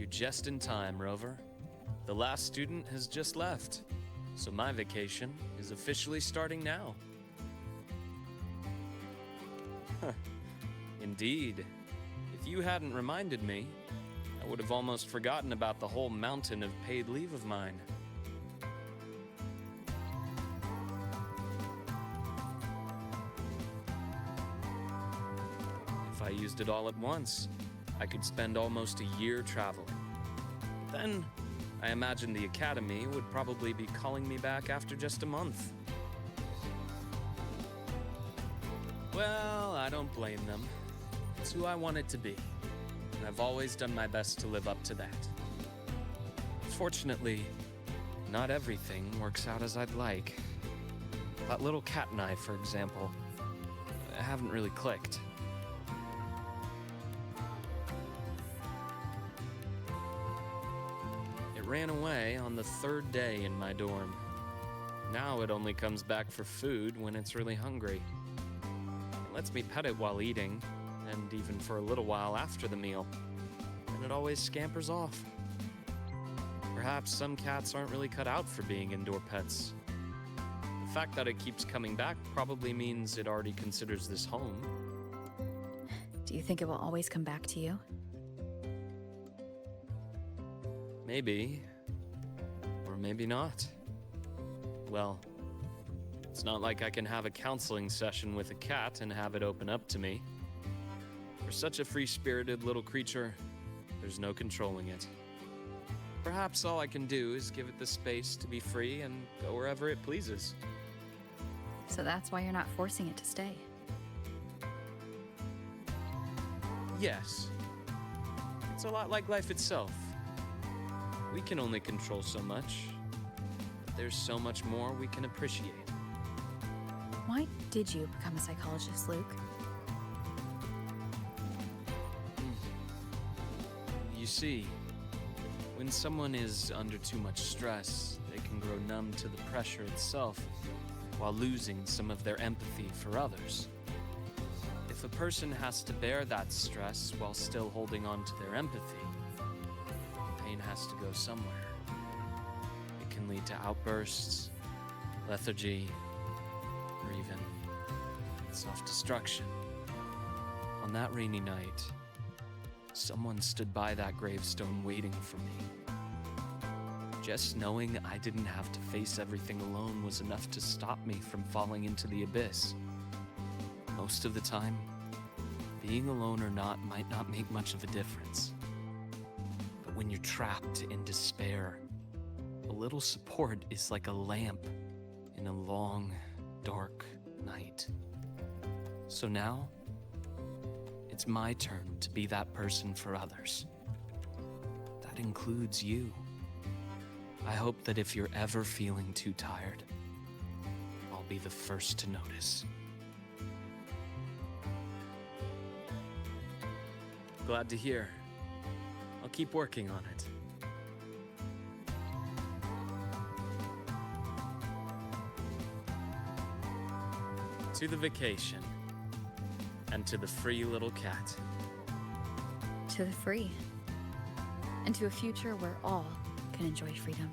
You're just in time, Rover. The last student has just left, so my vacation is officially starting now. Huh. Indeed. If you hadn't reminded me, I would have almost forgotten about the whole mountain of paid leave of mine. If I used it all at once, I could spend almost a year traveling. Then, I imagine the Academy would probably be calling me back after just a month. Well, I don't blame them. It's who I want it to be, and I've always done my best to live up to that. Fortunately, not everything works out as I'd like. That little cat and I, for example, haven't really clicked. It ran away on the third day in my dorm. Now it only comes back for food when it's really hungry. It lets me pet it while eating, and even for a little while after the meal, and it always scampers off. Perhaps some cats aren't really cut out for being indoor pets. The fact that it keeps coming back probably means it already considers this home. Do you think it will always come back to you? Maybe. Or maybe not. Well, it's not like I can have a counseling session with a cat and have it open up to me. For such a free-spirited little creature, there's no controlling it. Perhaps all I can do is give it the space to be free and go wherever it pleases. So that's why you're not forcing it to stay. Yes. It's a lot like life itself. We can only control so much, but there's so much more we can appreciate. Why did you become a psychologist, Luuk? You see, when someone is under too much stress, they can grow numb to the pressure itself while losing some of their empathy for others. If a person has to bear that stress while still holding on to their empathy, pain has to go somewhere. It can lead to outbursts, lethargy, or even self-destruction. On that rainy night, someone stood by that gravestone waiting for me. Just knowing I didn't have to face everything alone was enough to stop me from falling into the abyss. Most of the time, being alone or not might not make much of a difference. But when you're trapped in despair, a little support is like a lamp in a long, dark night. So now, it's my turn to be that person for others. That includes you. I hope that if you're ever feeling too tired, I'll be the first to notice. Glad to hear. I'll keep working on it. To the vacation. And to the free little cat. To the free. And to a future where all can enjoy freedom.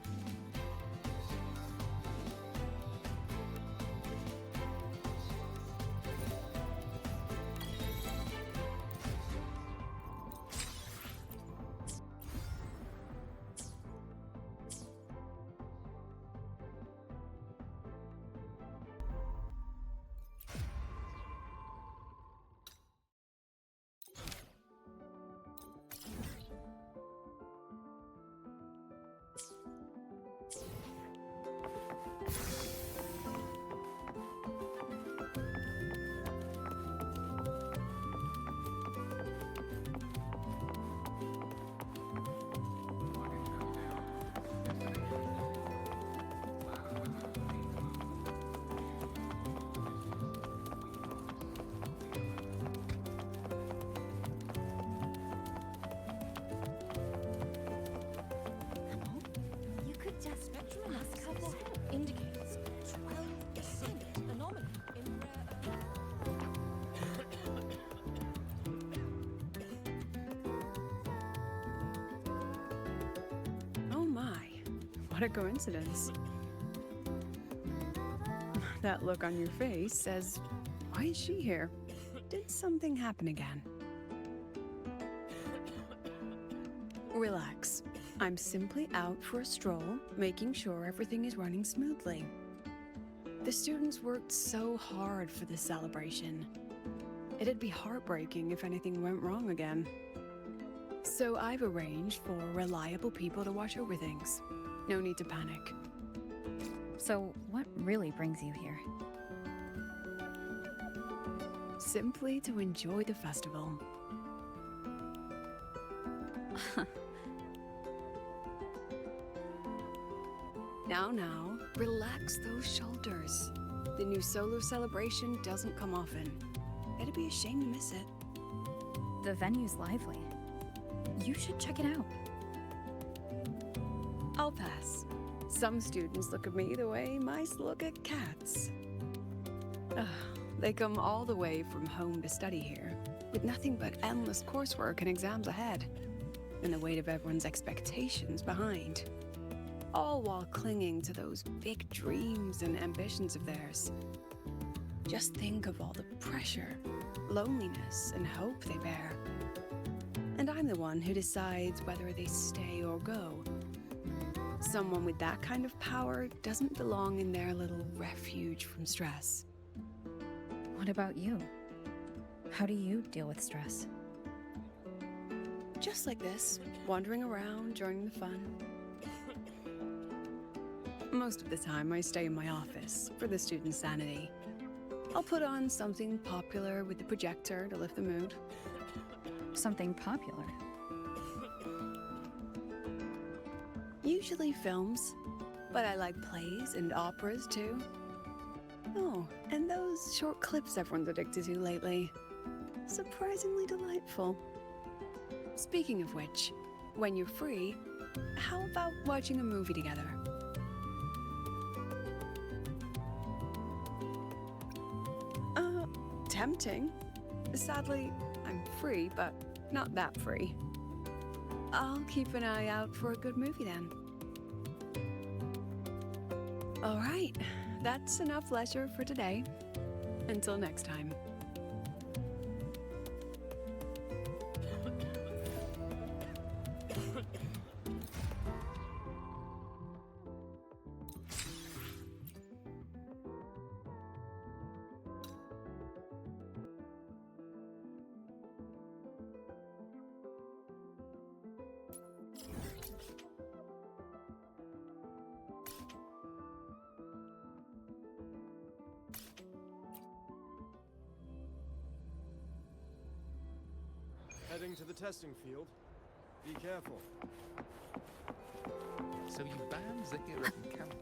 What a coincidence. That look on your face says, why is she here? Did something happen again? Relax. I'm simply out for a stroll, making sure everything is running smoothly. The students worked so hard for this celebration. It'd be heartbreaking if anything went wrong again. So I've arranged for reliable people to watch over things. No need to panic. So, what really brings you here? Simply to enjoy the festival. Now, relax those shoulders. The new solo celebration doesn't come often. It'd be a shame to miss it. The venue's lively. You should check it out. I'll pass. Some students look at me the way mice look at cats. Ugh, they come all the way from home to study here, with nothing but endless coursework and exams ahead, and the weight of everyone's expectations behind. All while clinging to those big dreams and ambitions of theirs. Just think of all the pressure, loneliness, and hope they bear. And I'm the one who decides whether they stay or go. Someone with that kind of power doesn't belong in their little refuge from stress. What about you? How do you deal with stress? Just like this, wandering around during the fun. Most of the time, I stay in my office for the students' sanity. I'll put on something popular with the projector to lift the mood. Something popular? Usually films, but I like plays and operas too. Oh, and those short clips everyone's addicted to lately. Surprisingly delightful. Speaking of which, when you're free, how about watching a movie together? Tempting. Sadly, I'm free, but not that free. I'll keep an eye out for a good movie then. All right, that's enough leisure for today. Until next time. Heading to the testing field. Be careful. So you banned Zahira from campus?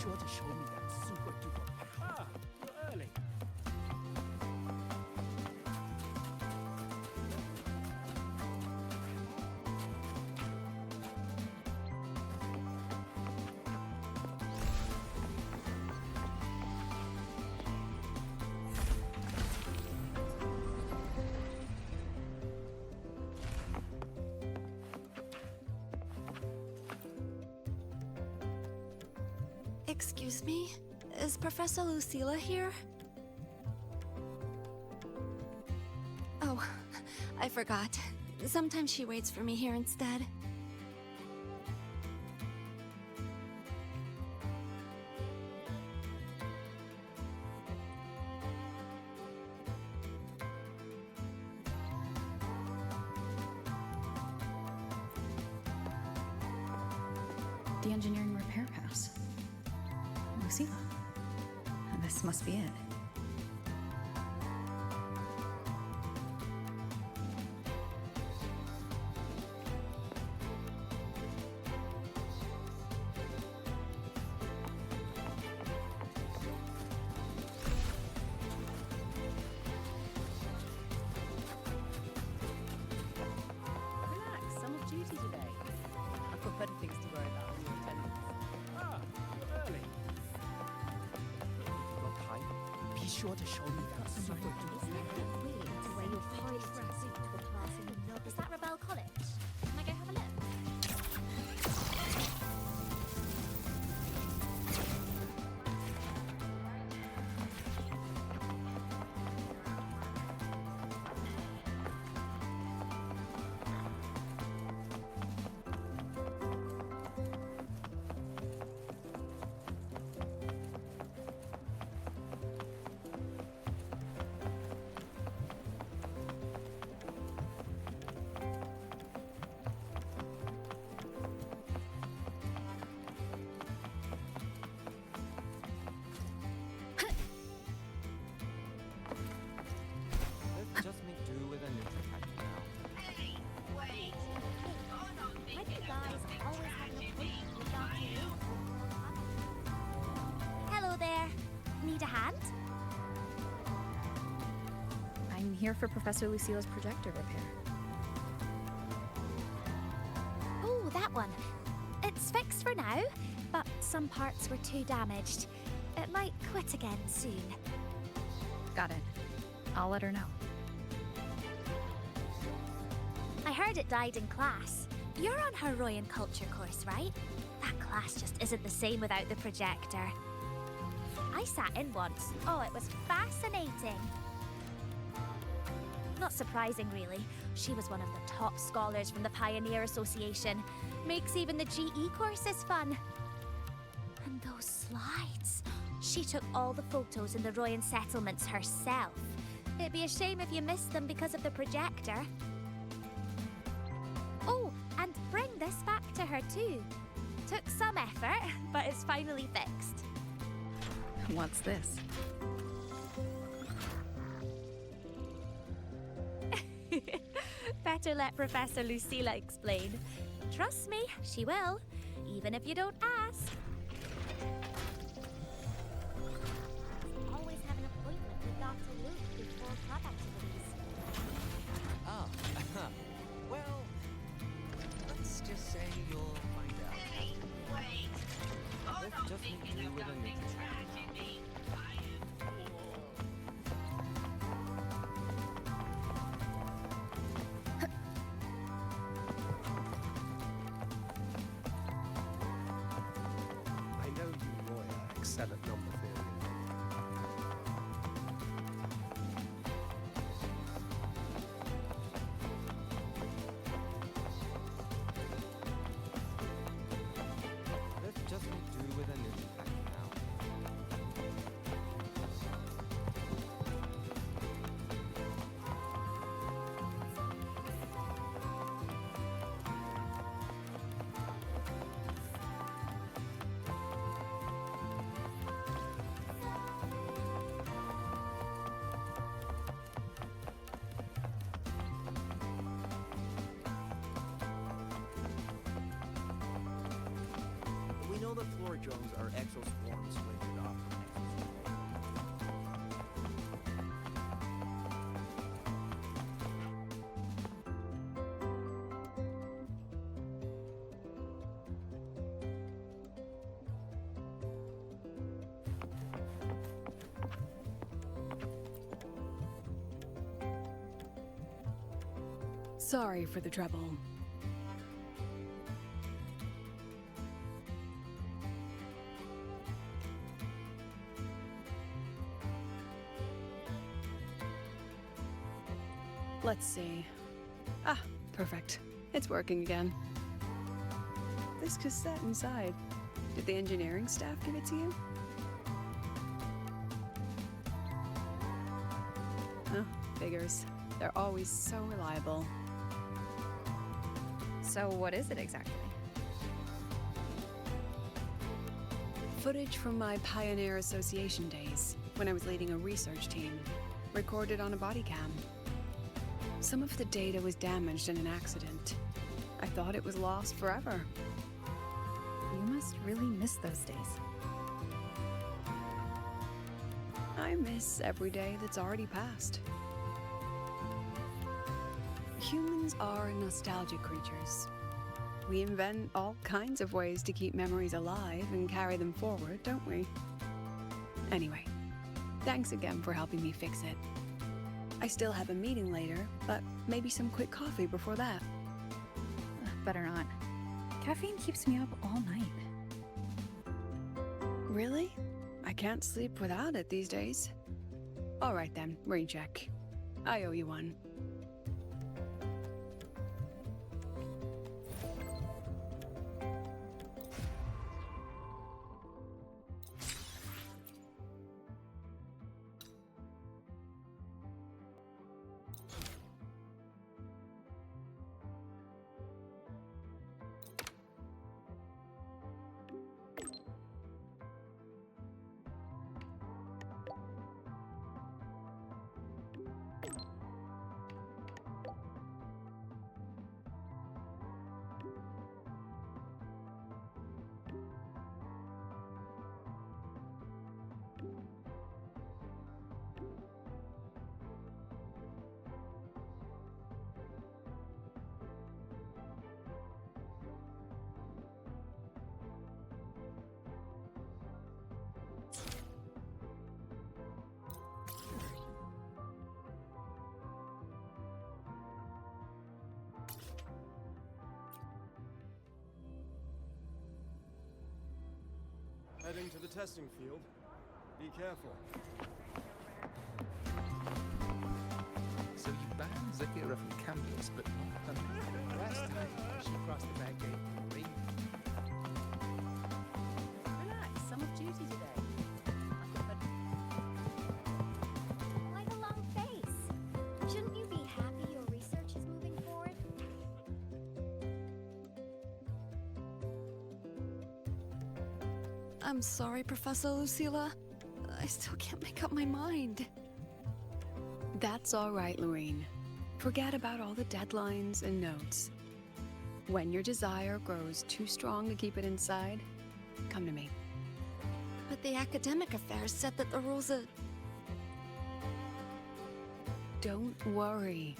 sure to show me that super duper power. Ah, you're early. Excuse me? Is Professor Lucilla here? Oh, I forgot. Sometimes she waits for me here instead. The engineering repair pass. Lucilla. This must be it. Relax, I'm off duty today. I've got better things to worry about than your attendance. Ah, you're early. If you've got time, be sure to show me that super duper. Isn't it a bit weird to wear your high dress suit to a class in the Is that Rebel College? Can I go have a look? Let's just make do with a neutral pack now. Hey, wait! You're not Why do thinking you of guys dumping always trash, have an you appointment mean? with Are Dr. you? Luuk? Hello there. Need a hand? I'm here for Professor Lucilla's projector repair. Oh, that one. It's fixed for now, but some parts were too damaged. It might quit again soon. Got it. I'll let her know. I heard it died in class. You're on her Royan culture course, right? That class just isn't the same without the projector. I sat in once. Oh, it was fascinating. Not surprising, really. She was one of the top scholars from the Pioneer Association. Makes even the GE courses fun. And those slides. She took all the photos in the Royan settlements herself. It'd be a shame if you missed them because of the projector. Oh, and bring this back to her too. Took some effort, but it's finally fixed. What's this? Better let Professor Lucilla explain. Trust me, she will, even if you don't ask. Always have an appointment with Dr. Luuk before club activities. Ah, well, let's just say you'll find out. Hey, wait! You're Let's not just make thinking do of with a dumping neutral pack trash, you now. mean? Are you? I know you lawyer excel at number theory. Let's just make do with a neutral pack now. know that floor drones are exoswarms lifted off the Sorry for the trouble. Let's see. Ah, perfect. It's working again. This cassette inside. Did the engineering staff give it to you? Oh, figures. They're always so reliable. So what is it exactly? Footage from my Pioneer Association days, when I was leading a research team, recorded on a body cam. Some of the data was damaged in an accident. I thought it was lost forever. You must really miss those days. I miss every day that's already passed. Humans are nostalgic creatures. We invent all kinds of ways to keep memories alive and carry them forward, don't we? Anyway, thanks again for helping me fix it. I still have a meeting later, but maybe some quick coffee before that. Better not. Caffeine keeps me up all night. Really? I can't sleep without it these days. All right then, rain check. I owe you one. Heading to the testing field. Be careful. So you banned Zahira from campus, but not her. Last time, she crossed the back gate in the rain. Relax, some of duty today. Why the long face? Shouldn't you be happy your research is moving forward? I'm sorry, Professor Lucilla. I still can't make up my mind. That's all right, Lorraine. Forget about all the deadlines and notes. When your desire grows too strong to keep it inside, come to me. But the academic affairs said that the rules are... Don't worry.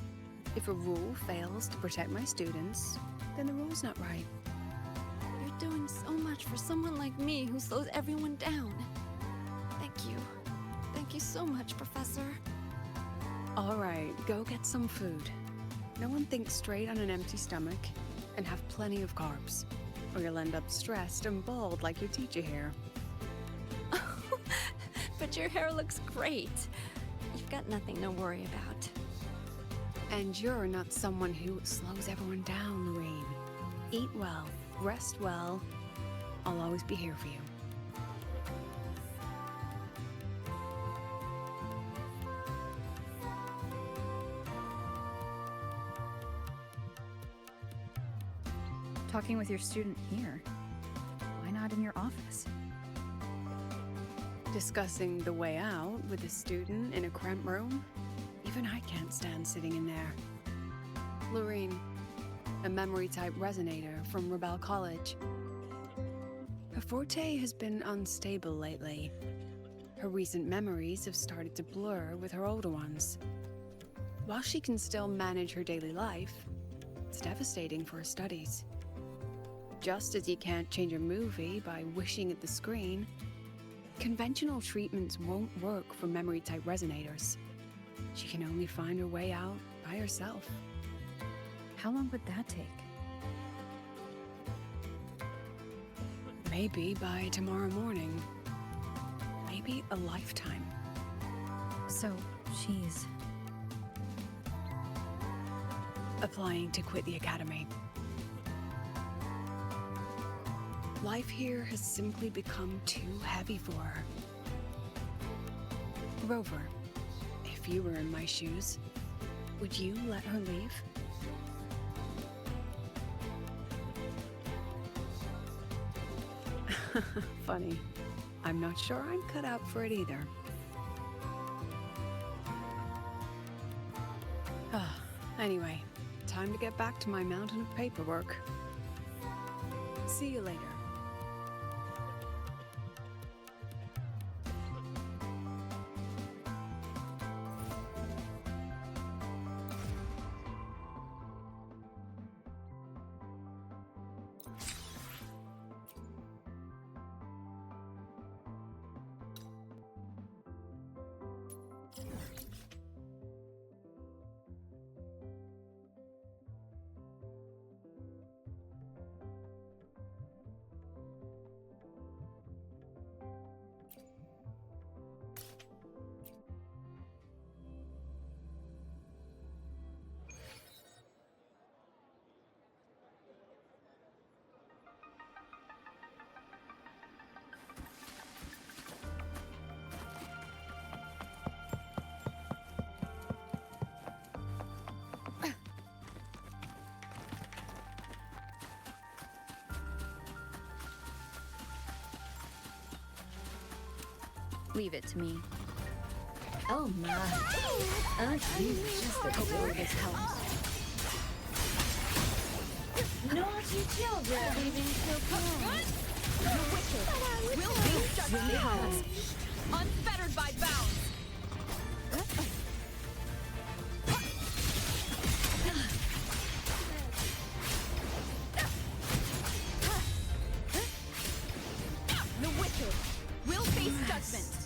If a rule fails to protect my students, then the rule's not right. You're doing so much for someone like me who slows everyone down. Thank you. Thank you so much, Professor. All right, go get some food. No one thinks straight on an empty stomach, and have plenty of carbs, or you'll end up stressed and bald like your teacher here. But your hair looks great. You've got nothing to worry about. And you're not someone who slows everyone down, Lorraine. Eat well, rest well. I'll always be here for you. Talking with your student here. Why not in your office? Discussing the way out with a student in a cramped room? Even I can't stand sitting in there. Lorraine, a memory-type resonator from Rebel College. Her forte has been unstable lately. Her recent memories have started to blur with her older ones. While she can still manage her daily life, it's devastating for her studies. Just as you can't change a movie by wishing at the screen, conventional treatments won't work for memory-type resonators. She can only find her way out by herself. How long would that take? Maybe by tomorrow morning. Maybe a lifetime. So, she's... applying to quit the academy. Life here has simply become too heavy for her. Rover, if you were in my shoes, would you let her leave? Funny. I'm not sure I'm cut out for it either. Anyway, time to get back to my mountain of paperwork. See you later. Leave it to me. Oh my. Aren't you just a Hopefully this helps. naughty children? Leaving Sylph. The wicked will face judgment. Unfettered by bounds. The wicked will face judgment.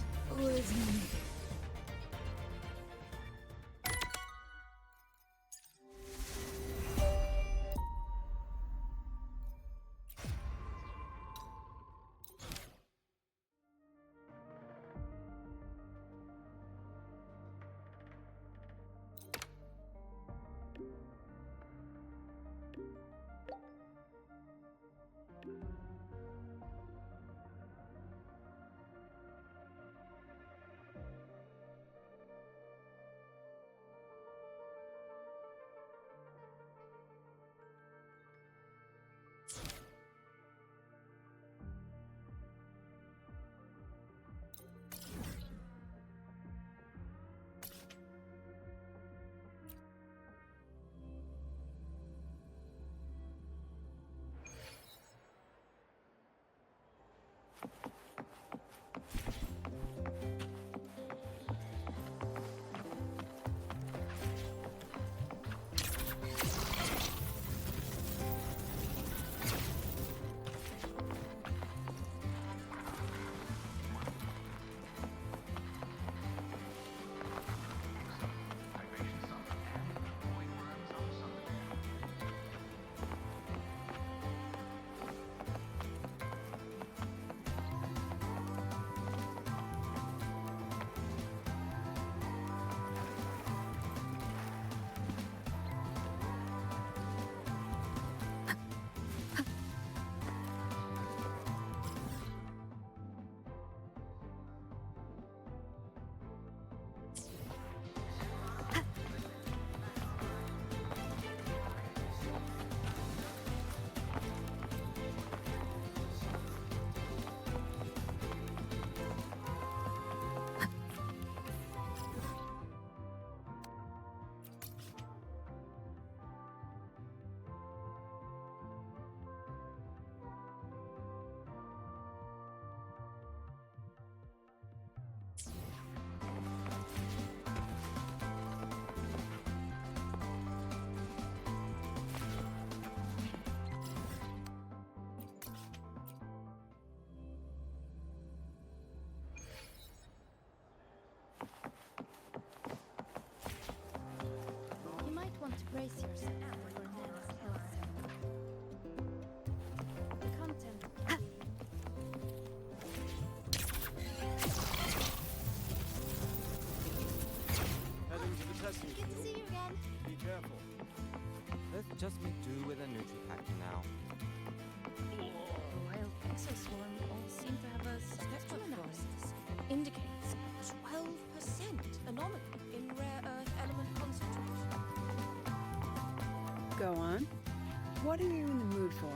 just make do with a Nutripack for now. The wild exoswarm all seem to have a spectrum analysis. Indicates 12% anomaly in rare earth element concentration. Go on. What are you in the mood for?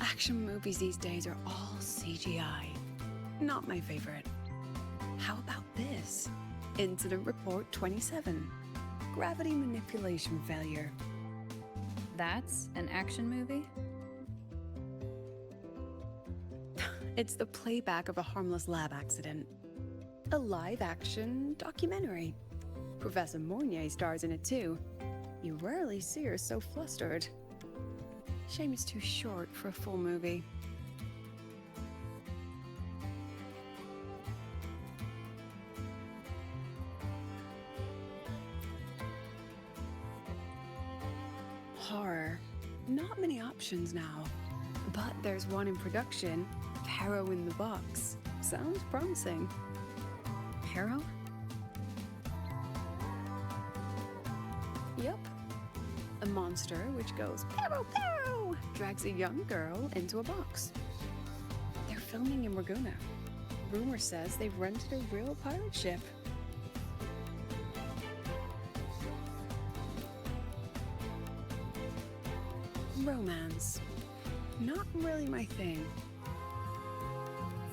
Action movies these days are all CGI. Not my favorite. How about this? Incident Report 27. Gravity manipulation failure. That's an action movie? It's the playback of a harmless lab accident. A live-action documentary. Professor Mornye stars in it too. You rarely see her so flustered. Shame it's too short for a full movie. Horror. Not many options now. But there's one in production. Harrow in the Box. Sounds promising. Harrow? Yep. A monster which goes pew pew, drags a young girl into a box. They're filming in Ragunna. Rumor says they've rented a real pirate ship. Romance. Not really my thing.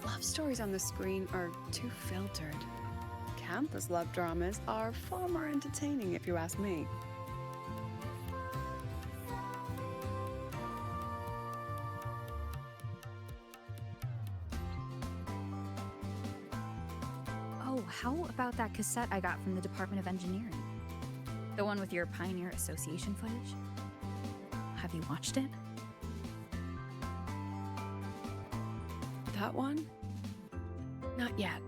Love stories on the screen are too filtered. Campus love dramas are far more entertaining if you ask me. Oh, how about that cassette I got from the Department of Engineering? The one with your Pioneer Association footage? Have you watched it? That one? Not yet.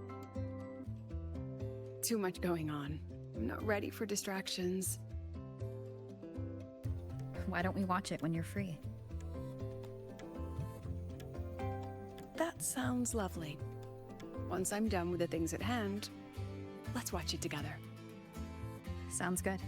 Too much going on. I'm not ready for distractions. Why don't we watch it when you're free? That sounds lovely. Once I'm done with the things at hand, let's watch it together. Sounds good.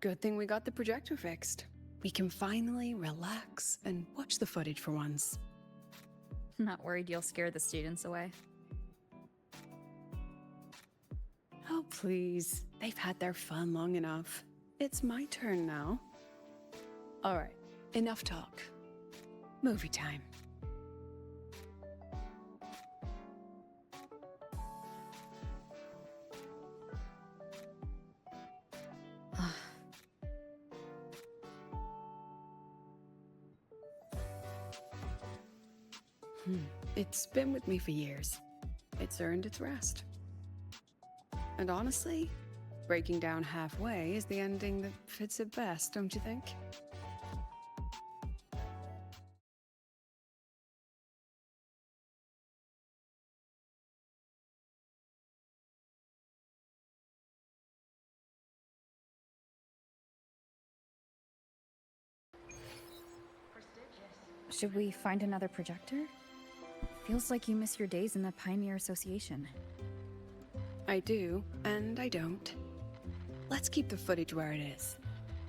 Good thing we got the projector fixed. We can finally relax and watch the footage for once. Not worried you'll scare the students away. Oh, please. They've had their fun long enough. It's my turn now. All right, enough talk. Movie time. It's been with me for years. It's earned its rest. And honestly, breaking down halfway is the ending that fits it best, don't you think? Should we find another projector? Feels like you miss your days in the Pioneer Association. I do, and I don't. Let's keep the footage where it is.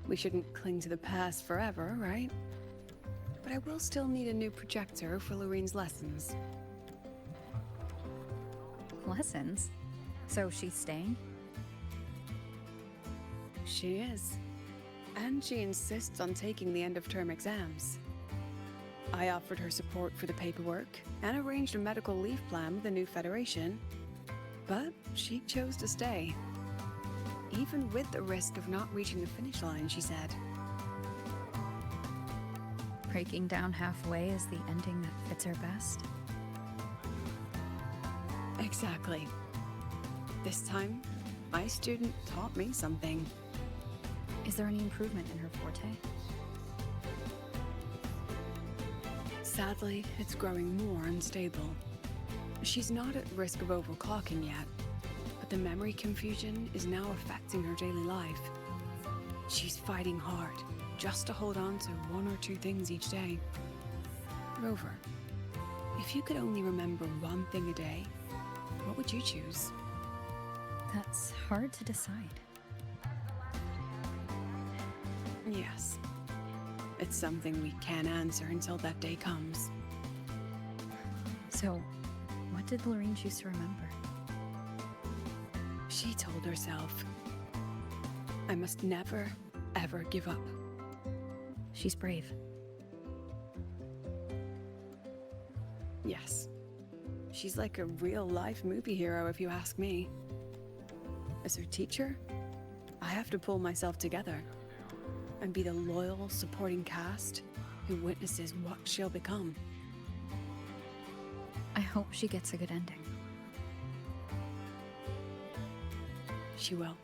We shouldn't cling to the past forever, right? But I will still need a new projector for Lorene's lessons. Lessons? So she's staying? She is. And she insists on taking the end-of-term exams. I offered her support for the paperwork and arranged a medical leave plan with the new federation, but she chose to stay. Even with the risk of not reaching the finish line, she said. Breaking down halfway is the ending that fits her best? Exactly. This time, my student taught me something. Is there any improvement in her forte? Sadly, it's growing more unstable. She's not at risk of overclocking yet, but the memory confusion is now affecting her daily life. She's fighting hard just to hold on to one or two things each day. Rover, if you could only remember one thing a day, what would you choose? That's hard to decide. Yes. It's something we can't answer until that day comes. So, what did Lorene choose to remember? She told herself, I must never, ever give up. She's brave. Yes. She's like a real-life movie hero, if you ask me. As her teacher, I have to pull myself together and be the loyal, supporting cast who witnesses what she'll become. I hope she gets a good ending. She will.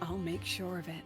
I'll make sure of it.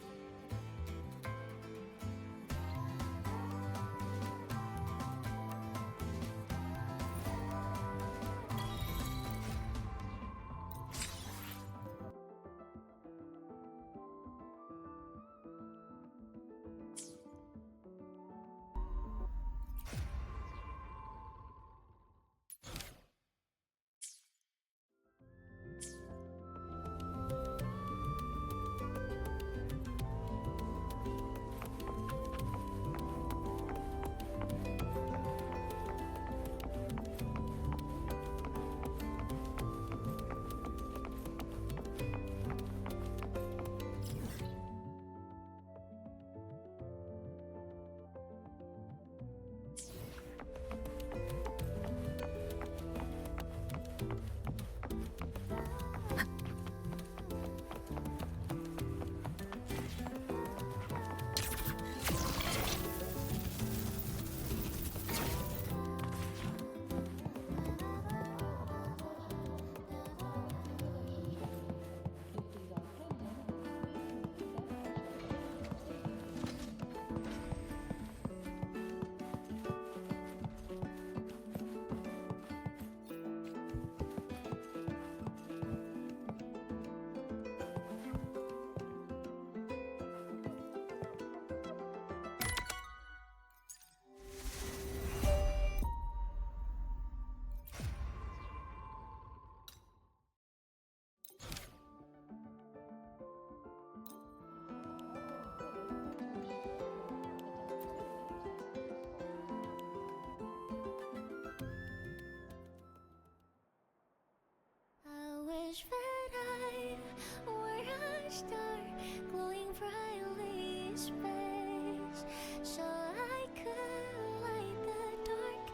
place, so I could light the dark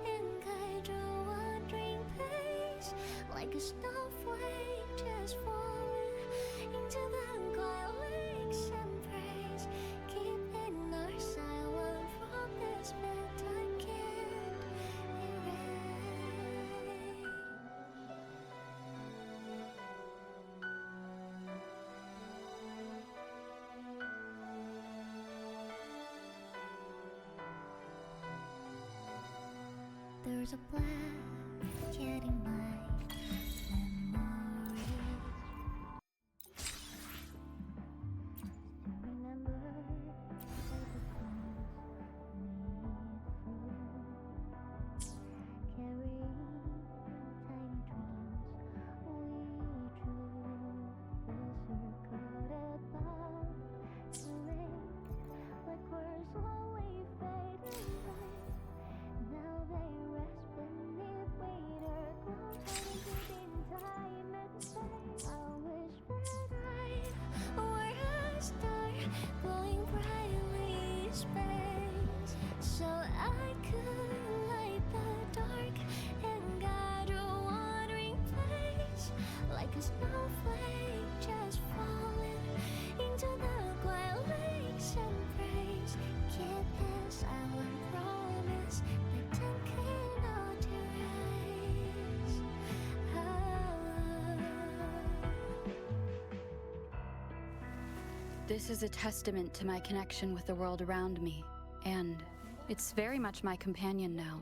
and guide your wandering pace, like a snowflake just falling into the quiet lakes and praise, keeping our silent from this bed I can't erase. There's a black cat in my memory. Remember the things carry tiny dreams we drew. The circled above the lake, like we're slowly fading away. Now they rest beneath waiter clouds, hiding deep in time and space. I wish that I were a star, glowing brightly in space, so I could light the dark and guide a wandering place, like a snowflake just falling into the quiet lakes and praise. Keep his silent promise that time cannot erase. This is a testament to my connection with the world around me, and it's very much my companion now,